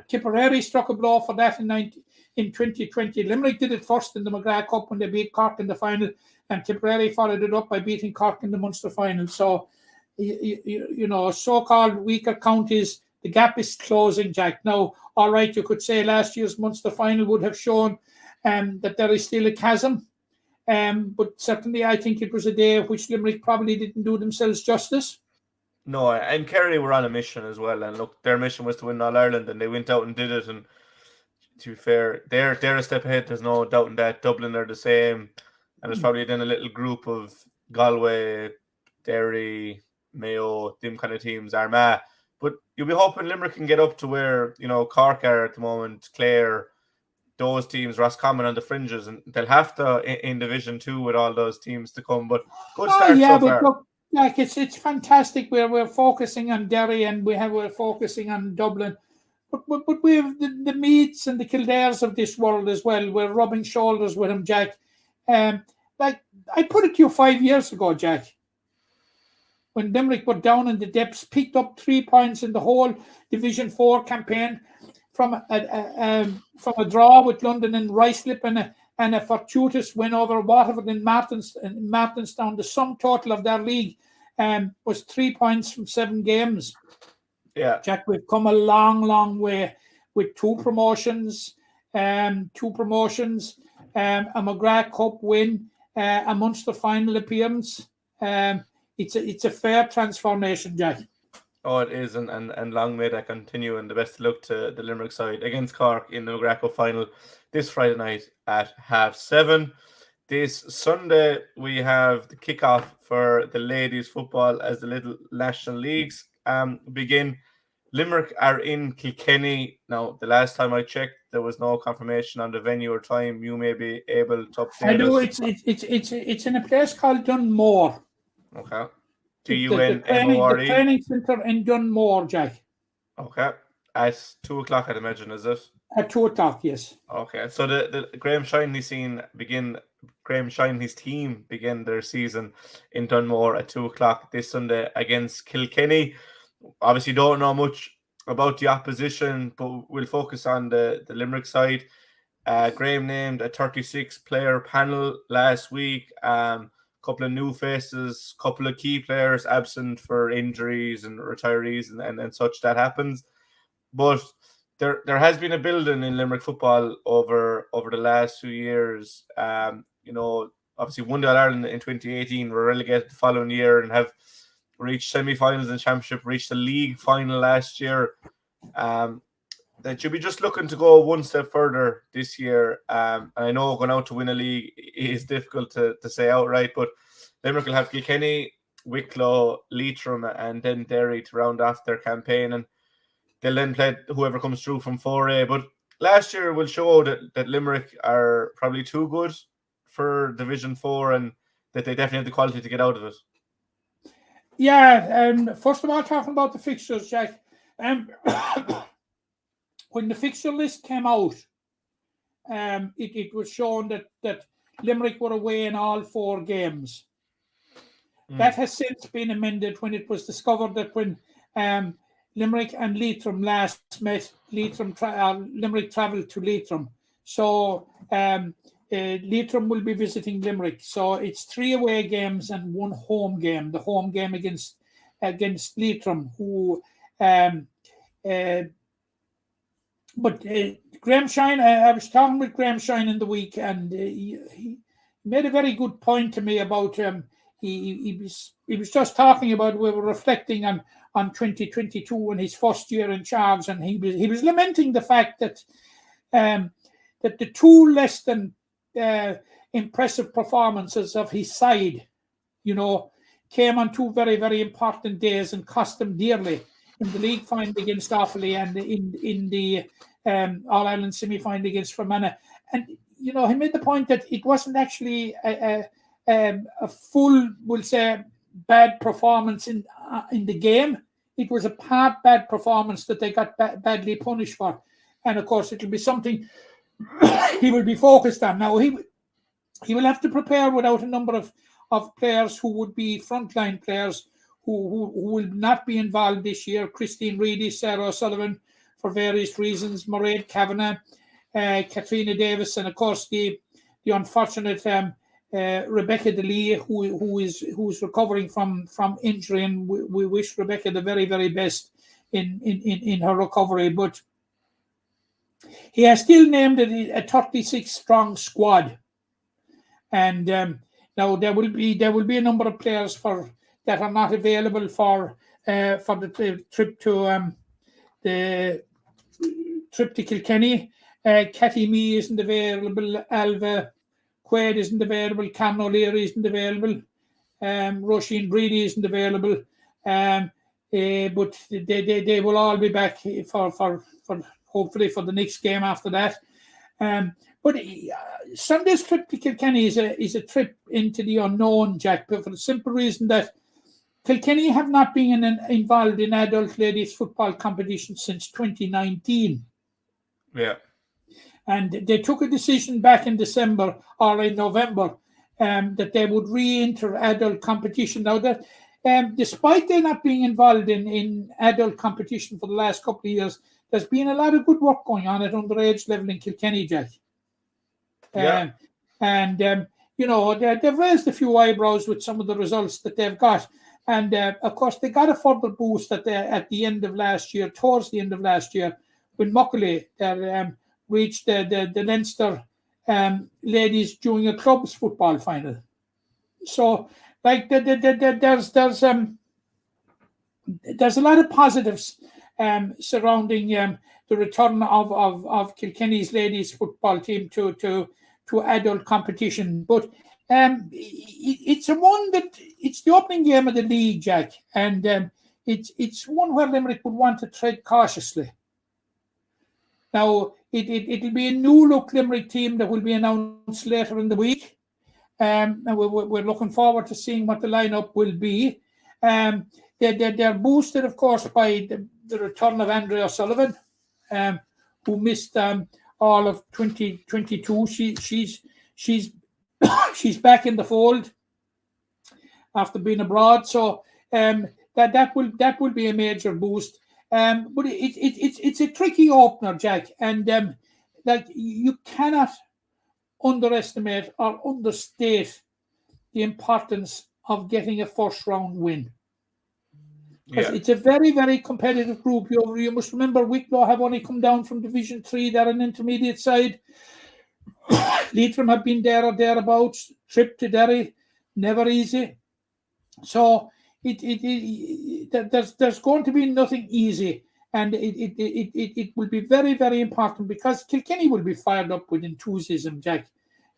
Tipperary struck a blow for that in 2020. Limerick did it first in the McGrath Cup when they beat Cork in the final, and Tipperary followed it up by beating Cork in the Munster final. So, so-called weaker counties, the gap is closing, Jack. Now, all right, you could say last year's Munster final would have shown that there is still a chasm, but certainly I think it was a day which Limerick probably didn't do themselves justice. No, and Kerry were on a mission as well, and look, their mission was to win All Ireland, and they went out and did it. And to be fair, they're a step ahead. There's no doubt in that. Dublin are the same, and there's probably then a little group of Galway, Derry, Mayo, them kind of teams, Armagh. But you'll be hoping Limerick can get up to where Cork are at the moment, Clare, those teams, Roscommon on the fringes, and they'll have to in Division 2 with all those teams to come. But good start so far. Look, like it's fantastic. We're focusing on Derry and we're focusing on Dublin, but we have the Meads and the Kildares of this world as well. We're rubbing shoulders with them, Jack. Like I put it to you 5 years ago, Jack, when Limerick were down in the depths, picked up 3 points in the whole Division 4 campaign from a draw with London and Ruislip and a fortuitous win over Waterford in Martinstown. The sum total of their league was 3 points from 7 games. Yeah, Jack, we've come a long, long way with 2 promotions, a McGrath Cup win, a Munster final appearance. It's a fair transformation, Jack. Oh, it is, and long may that continue, and the best of luck to the Limerick side against Cork in the McGrath Cup final this Friday night at 7:30. This Sunday, we have the kickoff for the ladies' football as the little national leagues begin. Limerick are in Kilkenny. Now, the last time I checked, there was no confirmation on the venue or time. You may be able to update I do. us. It's in a place called Dunmore. Okay. The training centre in Dunmore, Jack. Okay. At 2 o'clock, I'd imagine, is it? At 2 o'clock, yes. Okay. So the Graham Shinley's team begin their season in Dunmore at 2 o'clock this Sunday against Kilkenny. Obviously, don't know much about the opposition, but we'll focus on the Limerick side. Graham named a 36-player panel last week. couple of new faces, couple of key players absent for injuries and retirees and such. That happens. But there has been a building in Limerick football over the last few years. Obviously won the All-Ireland in 2018, were relegated the following year and have reached semi-finals in Championship, reached the league final last year. That you'll be just looking to go one step further this year. And I know going out to win a league is difficult to say outright, but Limerick will have Kilkenny, Wicklow, Leitrim, and then Derry to round off their campaign. And they'll then play whoever comes through from 4A. But last year will show that Limerick are probably too good for Division 4 and that they definitely have the quality to get out of it. Yeah, first of all, talking about the fixtures, Jack. When the fixture list came out, it was shown that Limerick were away in all 4 games. That has since been amended when it was discovered that when Limerick and Leitrim last met, Limerick travelled to Leitrim. So Leitrim will be visiting Limerick. So it's 3 away games and 1 home game. The home game against Leitrim, who but Graham Shine, I was talking with Graham Shine in the week, and he made a very good point to me about he was just talking about, we were reflecting on 2022 and his first year in charge, and he was lamenting the fact that the 2 less than impressive performances of his side, came on 2 very, very important days and cost him dearly. In the league final against Offaly and in the All-Ireland semi-final against Fermanagh. And, he made the point that it wasn't actually a full, we'll say, bad performance in the game. It was a part bad performance that they got badly punished for. And, of course, it'll be something he will be focused on. Now, he will have to prepare without a number of players who would be frontline players who will not be involved this year. Christine Reedy, Sarah O'Sullivan, for various reasons, Mairead Kavanagh, Katrina Davis, and of course the unfortunate Rebecca DeLee, who's recovering from injury, and we wish Rebecca the very, very best in her recovery. But he has still named it a 36-strong squad, and now there will be a number of players that are not available for the trip to Kilkenny. Cathy Mee isn't available. Alva Quaid isn't available. Cam O'Leary isn't available. Roisin Breedy isn't available. But they will all be back for hopefully for the next game after that. But Sunday's trip to Kilkenny is a trip into the unknown, Jack, but for the simple reason that Kilkenny have not been involved in adult ladies football competition since 2019. Yeah. And they took a decision back in December or in November that they would re-enter adult competition. Now, that despite they not being involved in adult competition for the last couple of years, there's been a lot of good work going on at underage level in Kilkenny, Jack. Yeah. They've raised a few eyebrows with some of the results that they've got. And of course, they got a further boost at the end of last year, towards the end of last year, when Monaleen reached the Leinster ladies junior clubs football final. So, like, there's a lot of positives surrounding the return of Kilkenny's ladies football team to adult competition, but. It's the opening game of the league, Jack, and it's one where Limerick would want to tread cautiously. Now, it'll be a new look Limerick team that will be announced later in the week, and we're looking forward to seeing what the lineup will be. They're boosted, of course, by the return of Andrea O'Sullivan, who missed all of 2022. She's back in the fold after being abroad, so that will be a major boost. But it's a tricky opener, Jack, and you cannot underestimate or understate the importance of getting a first round win. Because Yeah. it's a very, very competitive group. You must remember Wicklow have only come down from Division 3. They're an intermediate side. Leitrim have been there or thereabouts. Trip to Derry, never easy. So there's going to be nothing easy. And it will be very, very important because Kilkenny will be fired up with enthusiasm, Jack,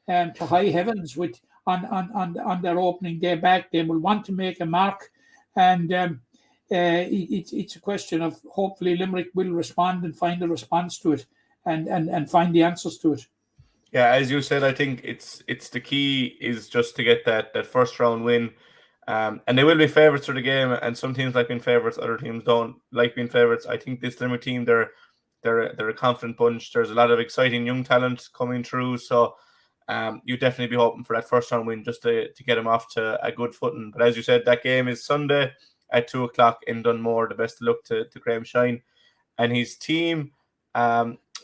to high heavens with on their opening day back. They will want to make a mark, and it's a question of hopefully Limerick will respond and find a response to it, and find the answers to it. Yeah, as you said, I think it's the key is just to get that first round win. And they will be favourites for the game, and some teams like being favourites, other teams don't like being favourites. I think this Limerick team, they're a confident bunch. There's a lot of exciting young talent coming through, so you definitely be hoping for that first round win just to get them off to a good footing. But as you said, that game is Sunday at 2:00 in Dunmore. The best of luck to Graham Shine and his team.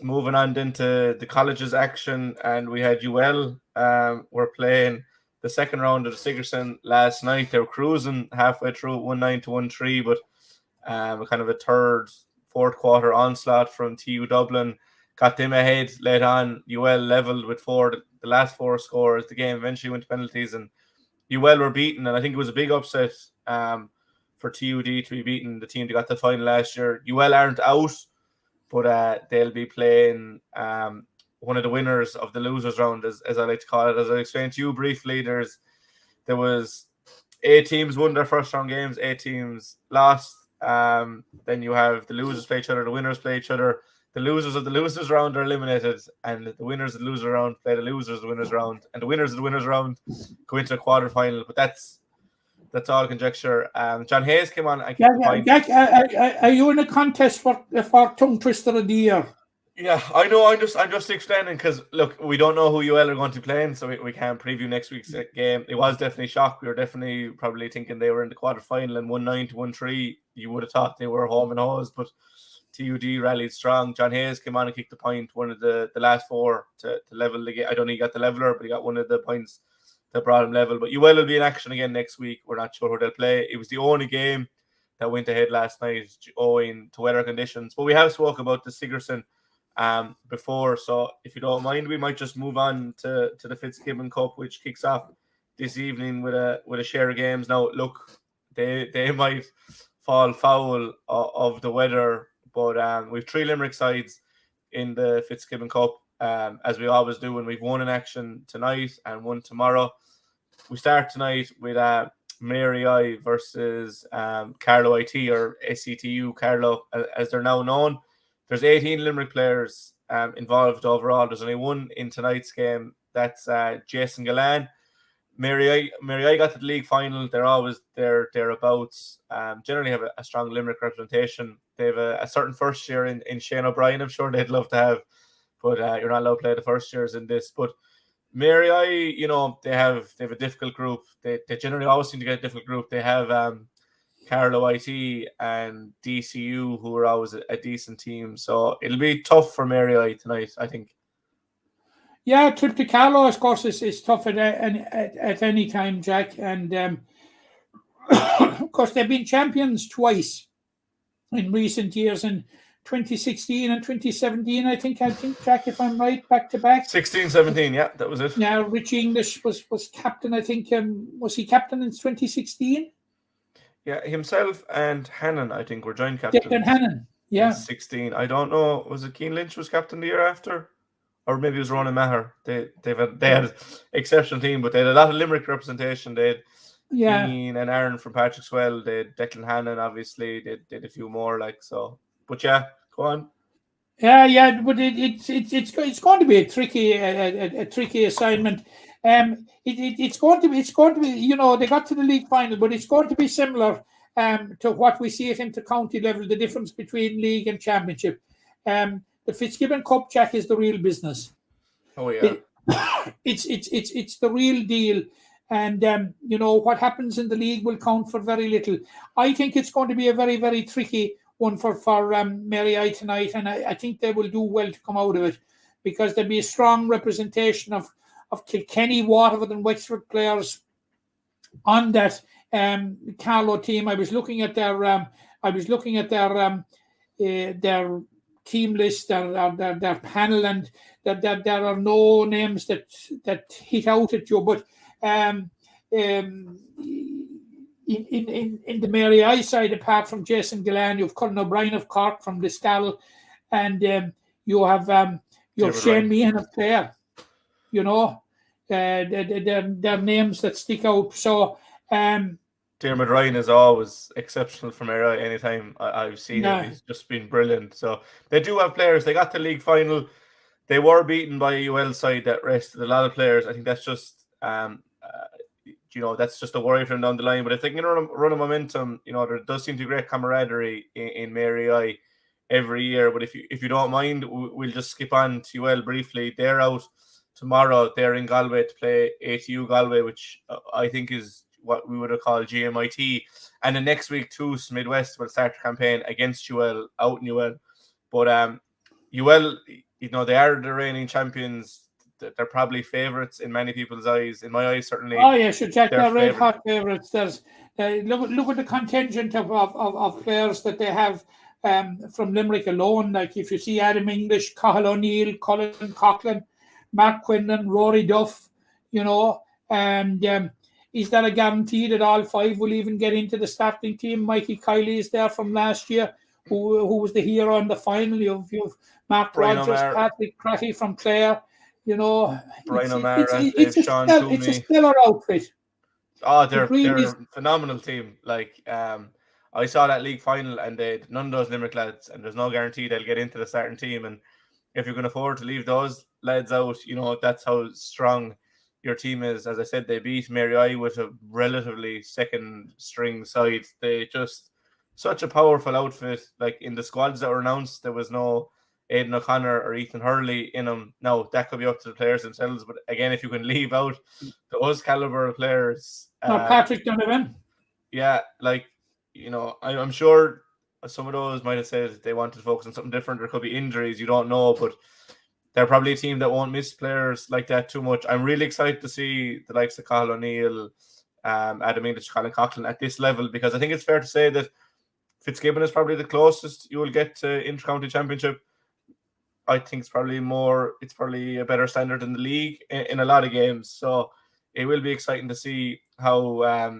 Moving on into the colleges action, and we had UL were playing the second round of the Sigerson last night. They were cruising halfway through 1-9 to 1-3, but kind of a fourth quarter onslaught from TU Dublin got them ahead late on. UL leveled with the last 4 scores. The game eventually went to penalties, and UL were beaten. And I think it was a big upset for TUD to be beaten, the team that got the final last year. UL aren't out, but they'll be playing one of the winners of the losers round, as I like to call it. As I explained to you briefly, there was 8 teams won their first round games, 8 teams lost. Then you have the losers play each other, the winners play each other. The losers of the losers round are eliminated, and the winners of the loser round play the losers of the winners round, and the winners of the winners round go into the quarter final. But that's all conjecture. John Hayes came on. Are you in a contest for tongue twister of the year? Yeah, I know. I'm just explaining because look, we don't know who UL are going to be playing, so we can't preview next week's game. It was definitely a shock. We were definitely probably thinking they were in the quarter final, and 1-9 to 1-3. You would have thought they were home and hose, but TUD rallied strong. John Hayes came on and kicked the point, one of the last 4 to level the game. I don't know he got the leveler, but he got one of the points that brought him level. But UL will be in action again next week. We're not sure who they'll play. It was the only game that went ahead last night owing to weather conditions. But we have spoke about the Sigerson before, so if you don't mind, we might just move on to the Fitzgibbon Cup, which kicks off this evening with a share of games. Now, look, they might fall foul of the weather, but we've 3 Limerick sides in the Fitzgibbon Cup, as we always do, and we've one in action tonight and one tomorrow. We start tonight with Mary I versus Carlow IT, or SCTU Carlow, as they're now known. There's 18 Limerick players involved overall. There's only one in tonight's game. That's Jason Gallan. Mary I got to the league final. They're always thereabouts. Generally have a strong Limerick representation. They have a certain first year in Shane O'Brien. I'm sure they'd love to have, but you're not allowed to play the first years in this. But Mary I, they have a difficult group. They generally always seem to get a difficult group. They have Carlow IT and DCU, who are always a decent team. So it'll be tough for Mary I tonight, I think. Yeah, trip to Carlow, of course, is tough at any time, Jack. And of course, they've been champions twice in recent years, in 2016 and 2017. I think, Jack, if I'm right, back to back. 16-17, yeah, that was it. Now, Richie English was captain. I think was he captain in 2016? Yeah, himself and Hannon, I think, were joint captains. Declan Hannon, yeah. 16. I don't know. Was it Keane Lynch was captain the year after? Or maybe it was Ronan Maher. They had exceptional team, but they had a lot of Limerick representation. They had Keane and Aaron from Patrick's Well. They had Declan Hannon, obviously. They did a few more, like so. But yeah, go on. Yeah, but it's going to be a tricky assignment. It's going to be they got to the league final, but it's going to be similar to what we see at inter-county level. The difference between league and championship. The Fitzgibbon Cup, Jack, is the real business. Oh yeah, it's the real deal, and what happens in the league will count for very little. I think it's going to be a very, very tricky one for Mary I tonight, and I think they will do well to come out of it, because there'll be a strong representation of Kilkenny, Waterford and Wexford players on that Carlow team, I was looking at their their team list, their panel, and that there are no names that hit out at you. But in the Mary I side, apart from Jason Gillan, you've Colin O'Brien of Cork from Liscall, and you have Shane Meehan of Clare. You know, they're names that stick out. So. Dermot Ryan is always exceptional from Mary. Anytime I've seen him, he's just been brilliant. So they do have players. They got the league final. They were beaten by a UL side that rested a lot of players. I think that's just, that's just a worry for them down the line. But if they can run a momentum, there does seem to be great camaraderie in Mary I every year. But if you don't mind, we'll just skip on to UL briefly. They're out tomorrow. They're in Galway to play ATU Galway, which I think is what we would have called GMIT, and then next week Toos Midwest will start the campaign against UL out in UL. But UL, they are the reigning champions. They're probably favourites in many people's eyes. In my eyes, certainly. Oh yeah, sure, Jack. They're red hot favourites. There's look at the contingent of players that they have from Limerick alone. Like if you see Adam English, Cathal O'Neill, Colin Coughlin, Mark Quinlan, Rory Duff, and is that a guarantee that all five will even get into the starting team? Mikey Kiley is there from last year, who was the hero in the final. You've Mark Brian Rogers, O'Mara. Patrick Cratty from Clare. Brian O'Mara, it's a stellar outfit. Oh, they're a phenomenal team. Like I saw that league final, and they none of those Limerick lads, and there's no guarantee they'll get into the starting team. And if you can afford to leave those lads out, that's how strong your team is. As I said, they beat Mary I with a relatively second string side. They just such a powerful outfit. Like in the squads that were announced, there was no Aidan O'Connor or Ethan Hurley in them. Now that could be up to the players themselves, but again, if you can leave out those caliber of players, Patrick Donovan. Yeah, I'm sure some of those might have said they wanted to focus on something different. There could be injuries, you don't know, but they're probably a team that won't miss players like that too much. I'm really excited to see the likes of Cathal O'Neill, Adam English, Colin Coughlin at this level, because I think it's fair to say that Fitzgibbon is probably the closest you will get to inter-county championship. I think it's probably a better standard than the league in a lot of games. So it will be exciting to see how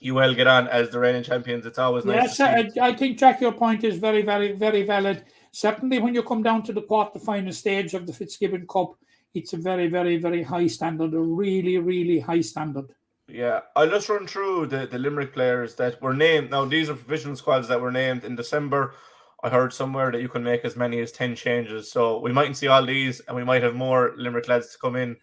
UL get on as the reigning champions. It's always nice to see. I think, Jack, your point is very, very, very valid. Certainly when you come down to the quarter-final stage of the Fitzgibbon Cup, it's a very, very, very high standard, a really, really high standard. Yeah, I'll just run through the Limerick players that were named. Now, these are provisional squads that were named in December. I heard somewhere that you can make as many as 10 changes. So we mightn't see all these, and we might have more Limerick lads to come in.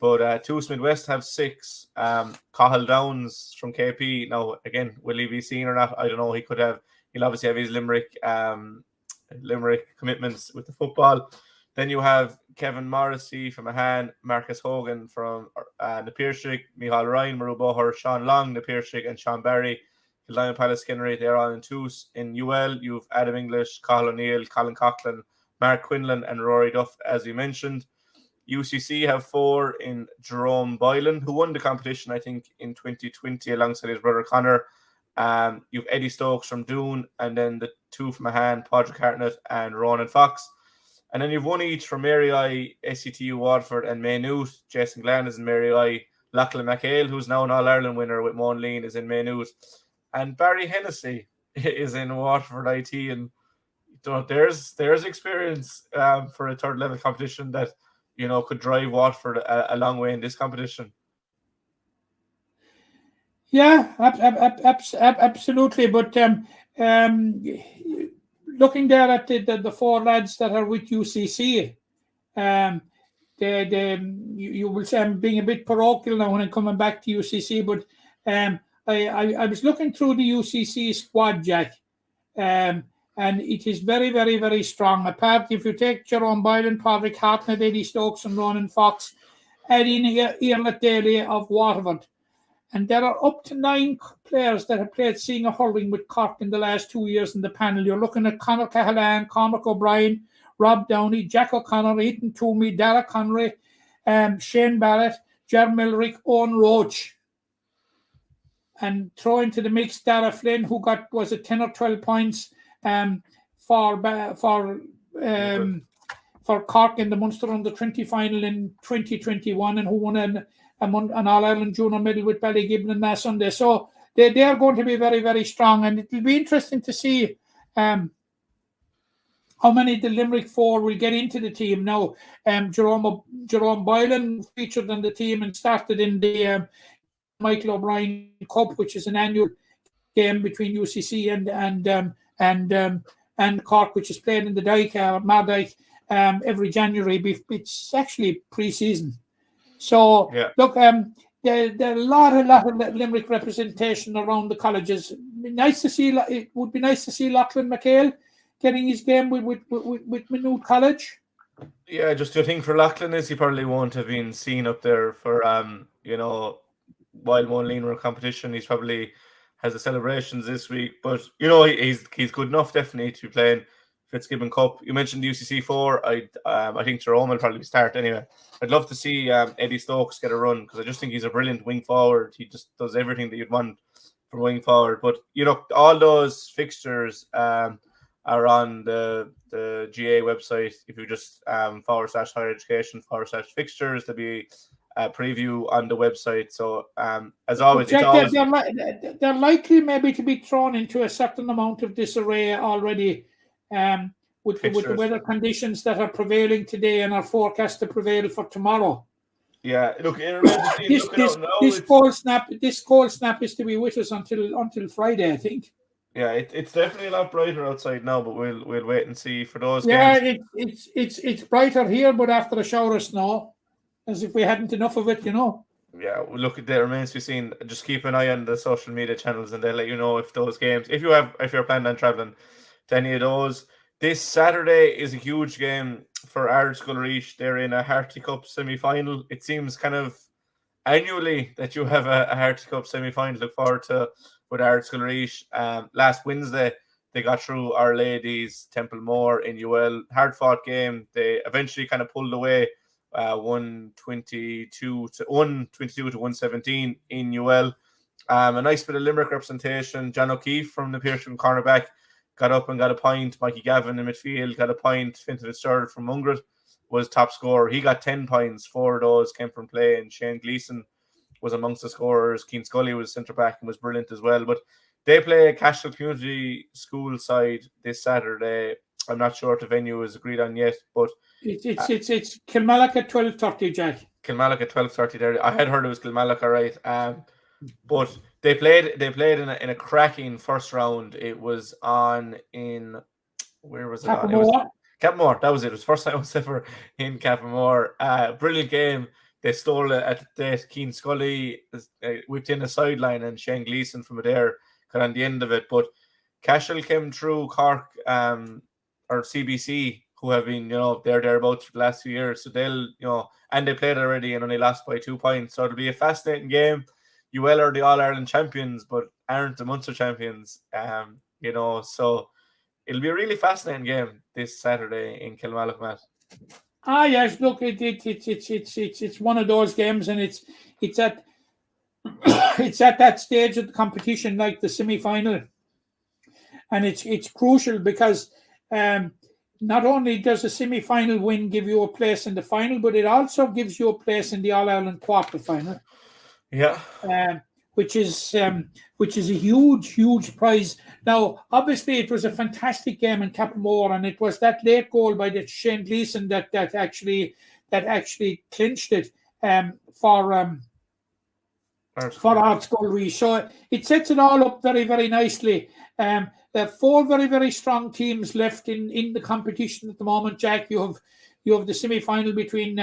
But Toos Midwest have 6. Cathal Downs from KP. Now, again, will he be seen or not? I don't know. He'll obviously have his Limerick commitments with the football. Then you have Kevin Morrissey from Mahan, Marcus Hogan from the Pierstrick, Michal Ryan, Maru Boher, Sean Long, the Pierstrick, and Sean Barry, Kildine Palace Skinnery. They're all in Toos. In UL, you've Adam English, Cathal O'Neill, Colin Coughlin, Mark Quinlan, and Rory Duff, as we mentioned. UCC have 4 in Jerome Boylan, who won the competition, I think, in 2020 alongside his brother Connor. You've Eddie Stokes from Doon, and then the 2 from Mahan, Padraig Hartnett and Ronan Fox. And then you've 1 each from Mary I, SCTU Waterford, and Maynooth. Jason Glenn is in Mary I. Lachlan McHale, who's now an All-Ireland winner with Monaleen, is in Maynooth. And Barry Hennessy is in Waterford IT. And there's experience for a third-level competition that could drive Waterford a long way in this competition. Yeah, absolutely. But looking there at the 4 lads that are with UCC, you will say I'm being a bit parochial now when I'm coming back to UCC, but I was looking through the UCC squad, Jack, and it is very, very, very strong. Apart, if you take Jerome Boylan, Padraig Hartnett, Eddie Stokes, and Ronan Fox, adding Iarlaith Daly of Waterford. And there are up to 9 players that have played senior hurling with Cork in the last 2 years in the panel. You're looking at Conor Cahalan, Cormac O'Brien, Rob Downey, Jack O'Connor, Ethan Toomey, Dara Connery, Shane Barrett, Ger Milrick, Owen Roach. and throw into the mix Dara Flynn, who got, was it 10 or 12 points for Cork in the Munster Under-20 final in 2021, and who won an All-Ireland junior medal with Ballygibbon last Sunday. So they are going to be very, very strong, and it will be interesting to see how many of the Limerick 4 will get into the team. Now, Jerome Boylan featured on the team and started in the Michael O'Brien Cup, which is an annual game between UCC and Cork, which is played in the Dyke, Mardyke, every January. It's actually pre-season. So, look, there are a lot of Limerick representation around the colleges. It would be nice to see Lachlan McHale getting his game with Maynooth College. Yeah, just the thing for Lachlan is he probably won't have been seen up there for while Monalien were in competition. He's probably has the celebrations this week, but he's good enough definitely to be playing Fitzgibbon Cup. You mentioned UCC 4. I think Jerome will probably start anyway. I'd love to see Eddie Stokes get a run, because I just think he's a brilliant wing forward. He just does everything that you'd want for wing forward. But all those fixtures are on the GA website. If you just /higher education /fixtures, there'll be a preview on the website. So as always, Jack, they're likely maybe to be thrown into a certain amount of disarray already. With the weather conditions that are prevailing today and are forecast to prevail for tomorrow. Yeah, look, this cold snap is to be with us until Friday, I think. Yeah, it's definitely a lot brighter outside now, but we'll wait and see for those games. Yeah, it's brighter here, but after a shower of snow, as if we hadn't enough of it, Yeah, well, look, it remains to be seen. Just keep an eye on the social media channels, and they'll let you know if those games, if you're planning on traveling to any of those. This Saturday is a huge game for Ardskilreash. They're in a Harty Cup semi-final. It seems kind of annually that you have a Harty Cup semi-final to look forward to with Ardskilreash. Last Wednesday, they got through Our Ladies Templemore in UL. Hard-fought game. They eventually kind of pulled away 122 to 117 in UL. A nice bit of Limerick representation. John O'Keefe from the Pearson cornerback got up and got a point. Mikey Gavin in midfield got a point. Fintan Fitzgerald from Mungret was top scorer. He got 10 points. 4 of those came from play, and Shane Gleeson was amongst the scorers. Keane Scully was centre back and was brilliant as well. But they play a Cashel Community School side this Saturday. I'm not sure if the venue is agreed on yet, but it's Kilmallock at 12:30, Jack. Kilmallock at 12:30 there. I had heard it was Kilmallock, all right. But they played in a cracking first round. It was on in, where was it? Cappamore. That was it. It was the first time I was ever in Cappamore. Brilliant game. They stole it at the Keane Scully whipped in a sideline, and Shane Gleeson from there got on the end of it. But Cashel came through Cork or CBC, who have been thereabouts for the last few years. So they'll and they played already and only lost by 2 points. So it'll be a fascinating game. UL are the All-Ireland champions, but aren't the Munster champions. So it'll be a really fascinating game this Saturday in Kilmallock, Matt. Yes, look, it's one of those games, and it's at that stage of the competition, like the semi-final, and it's crucial because not only does a semi-final win give you a place in the final, but it also gives you a place in the All-Ireland quarter-final. Yeah, which is a huge prize. Now, obviously, it was a fantastic game in Cappamore, and it was that late goal by the Shane Gleeson that actually clinched it for Ardskilreash. So it sets it all up very, very nicely. There are 4 very, very strong teams left in the competition at the moment. Jack, you have the semi-final between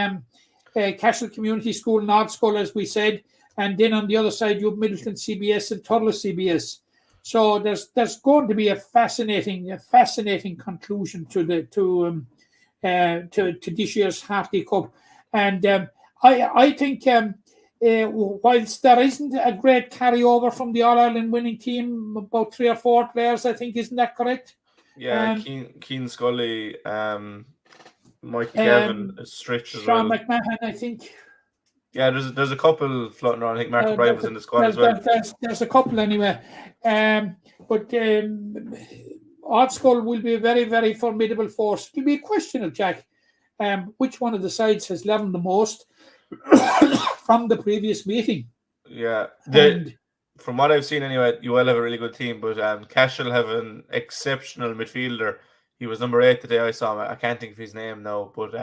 Cashel Community School and Ardskilreash, as we said. And then on the other side, you have Middleton CBS and Thurles CBS. So there's going to be a fascinating conclusion to this year's Harty Cup. And I think whilst there isn't a great carryover from the All-Ireland winning team, about 3 or 4 players, I think, isn't that correct? Yeah, Keane Scully, Mikey Gavin, Stritch as Sean well. McMahon, I think. Yeah, there's a couple floating around. I think Mark O'Brien was in the squad as well. There's a couple anyway. But Ardskull will be a very, very formidable force. It'll be a question of, Jack, which one of the sides has learned the most from the previous meeting. Yeah. From what I've seen anyway, you will have a really good team, but Cashel have an exceptional midfielder. He was number 8 today. I saw him. I can't think of his name now, but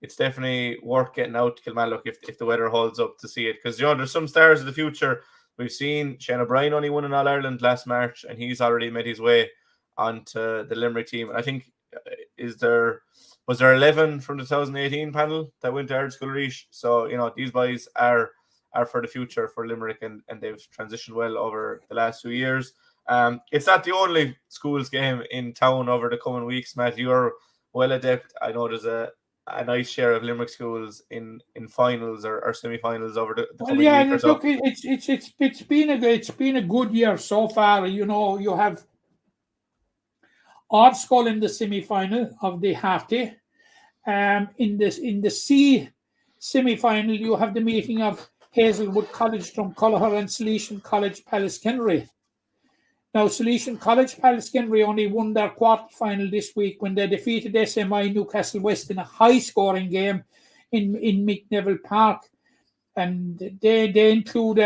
it's definitely worth getting out to Kilmallock if the weather holds up to see it. Because, there's some stars of the future. We've seen Shane O'Brien only won in All-Ireland last March, and he's already made his way onto the Limerick team. And I think, was there 11 from the 2018 panel that went to Ardskull Reach? So, these boys are for the future for Limerick, and they've transitioned well over the last few years. It's not the only schools game in town over the coming weeks, Matt. You're well adept. I know there's a nice share of Limerick schools in finals or semi-finals over the coming week or so. Look, it's been a good year so far. You have Ardskull in the semi-final of the half day. In the C semi-final, you have the meeting of Hazelwood College from Culliher and Salesian College Pallaskenry. Now, Salesian College Pallaskenry only won their quarter-final this week when they defeated SMI Newcastle West in a high-scoring game in McNeville Park. And they include,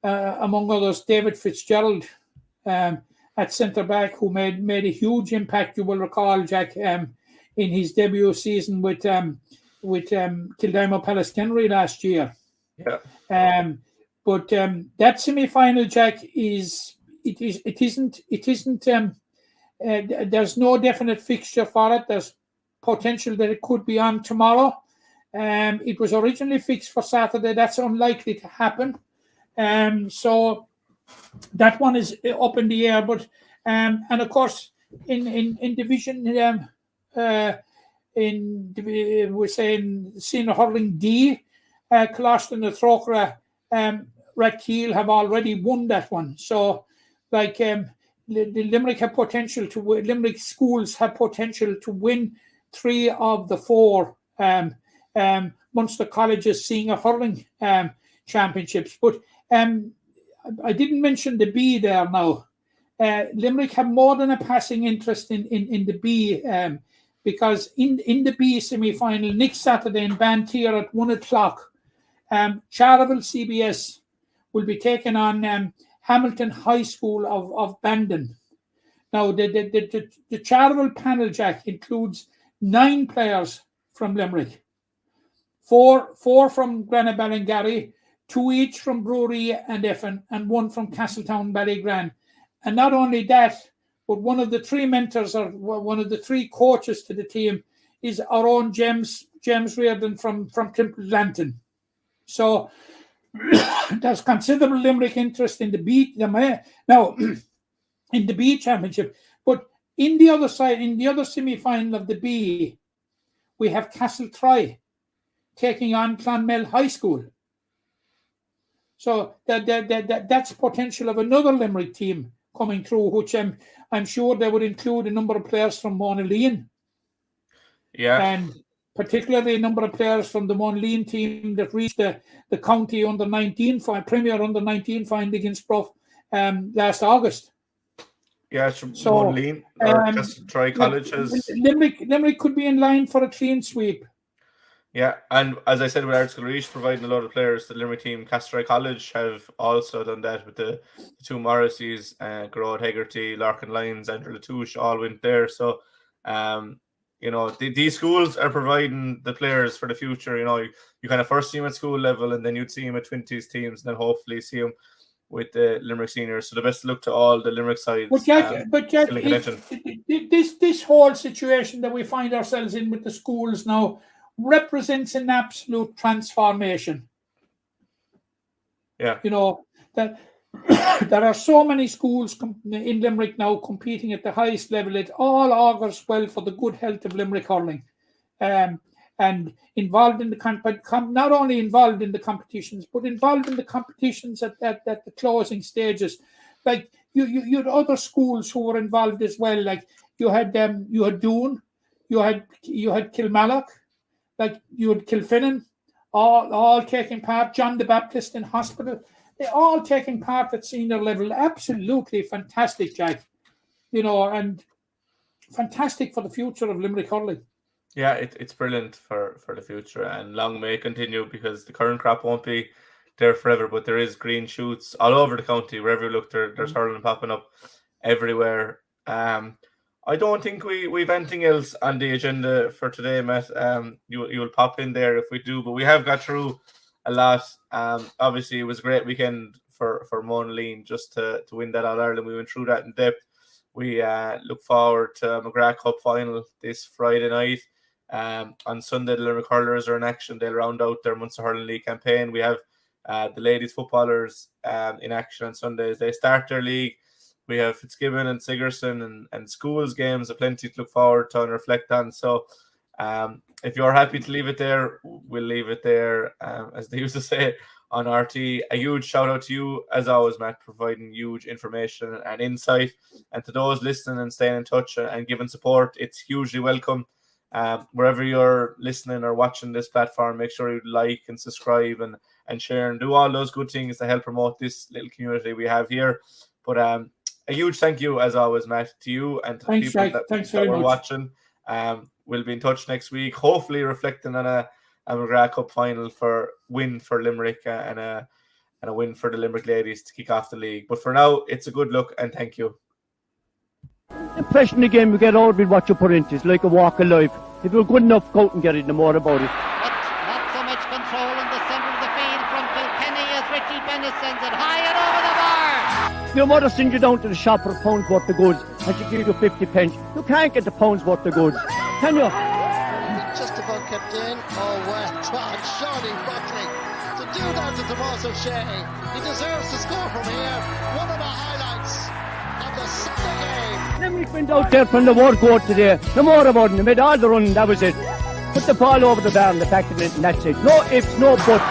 among others, David Fitzgerald at centre-back, who made a huge impact, you will recall, Jack, in his debut season with Kildimo Pallaskenry last year. Yeah. But that semi-final, Jack, isn't. There's no definite fixture for it. There's potential that it could be on tomorrow. It was originally fixed for Saturday. That's unlikely to happen. So that one is up in the air. But and of course, in division, we're saying senior hurling D, Coloston and Throcra, Rathkeil have already won that one. So, the Limerick have potential to win. Limerick schools have potential to win 3 of the 4 Munster College's senior hurling championships. But I didn't mention the B there now. Limerick have more than a passing interest in the B, because in the B semi-final next Saturday in Bantier at 1 o'clock, Charleville CBS will be taking on Hamilton High School of Bandon. Now, the Charleville panel, Jack, includes 9 players from Limerick, 4 from Granaballingary, 2 each from Brewery and Effin, and 1 from Castletown Ballygran. And not only that, but one of the 3 mentors, or one of the 3 coaches to the team, is our own James Reardon from Temple Lanton. So there's considerable Limerick interest in the B now in the B championship. But in the other side, in the other semi-final of the B, we have Castletry taking on Clonmel High School. So that's potential of another Limerick team coming through, which I'm sure they would include a number of players from Monalien. Yeah. And particularly a number of players from the Monalien team that reached the county under-19 Premier under-19 final against Bruff last August. Yeah, so Monalien or Castletry College has... Limerick could be in line for a clean sweep. Yeah, and as I said, with Ardskull Reach providing a lot of players, the Limerick team, Castletry College, have also done that with the 2 Morrisseys, Garrod Hegarty, Larkin Lyons, Andrew Latouche, all went there. So, these schools are providing the players for the future. You kind of first see them at school level, and then you'd see them at 20s teams, and then hopefully see them with the Limerick seniors. So the best of luck to all the Limerick sides. But Jack, this whole situation that we find ourselves in with the schools now represents an absolute transformation. Yeah. That there are so many schools in Limerick now competing at the highest level. It all augurs well for the good health of Limerick hurling, and involved in the not only involved in the competitions, but involved in the competitions at the closing stages. Like you had other schools who were involved as well. Like you had Doon, you had Kilmallock, like you had Kilfinnan, all taking part. John the Baptist in hospital. They all taking part at senior level. Absolutely fantastic, Jack. And fantastic for the future of Limerick hurling. Yeah, it's brilliant for the future, and long may it continue, because the current crop won't be there forever, but there is green shoots all over the county. Wherever you look, there's hurling popping up everywhere. I don't think we've anything else on the agenda for today, Matt. You'll pop in there if we do, but we have got through a lot. Obviously, it was a great weekend for Monaleen just to win that All-Ireland. We went through that in depth. We look forward to McGrath Cup final this Friday night. On Sunday, the Limerick Hurlers are in action. They'll round out their Munster Hurling League campaign. We have the ladies footballers in action on Sundays. They start their league. We have Fitzgibbon and Sigerson and schools games. Plenty to look forward to and reflect on. So if you're happy to leave it there, we'll leave it there. As they used to say on RT, a huge shout out to you, as always, Matt, providing huge information and insight. And to those listening and staying in touch and giving support, it's hugely welcome. Wherever you're listening or watching this platform, make sure you like and subscribe and share and do all those good things to help promote this little community we have here. But a huge thank you, as always, Matt, to you and to the people that were watching. We'll be in touch next week, hopefully reflecting on a McGrath Cup final win for Limerick and a win for the Limerick ladies to kick off the league. But for now, it's a good look, and thank you. The impression again we get out with what you put into is like a walk of life. If you're good enough, go out and get it, no more about it. But not so much control in the centre of the field from Kilkenny as Richie Bennett sends it high and over the bar. Your mother sends you down to the shop for a pound's worth of goods and she gives you 50 pence. You can't get the pound's worth of goods, can you? Just about kept in. Oh, well done, Johnny Buckley. To do that to Tommaso Shea, he deserves to score from here. One of the highlights of the Sunday game. Limerick went out there from the word go today. No more about it. They made all the running, that was it. Put the ball over the bar and the back of it, and that's it. No ifs, no buts.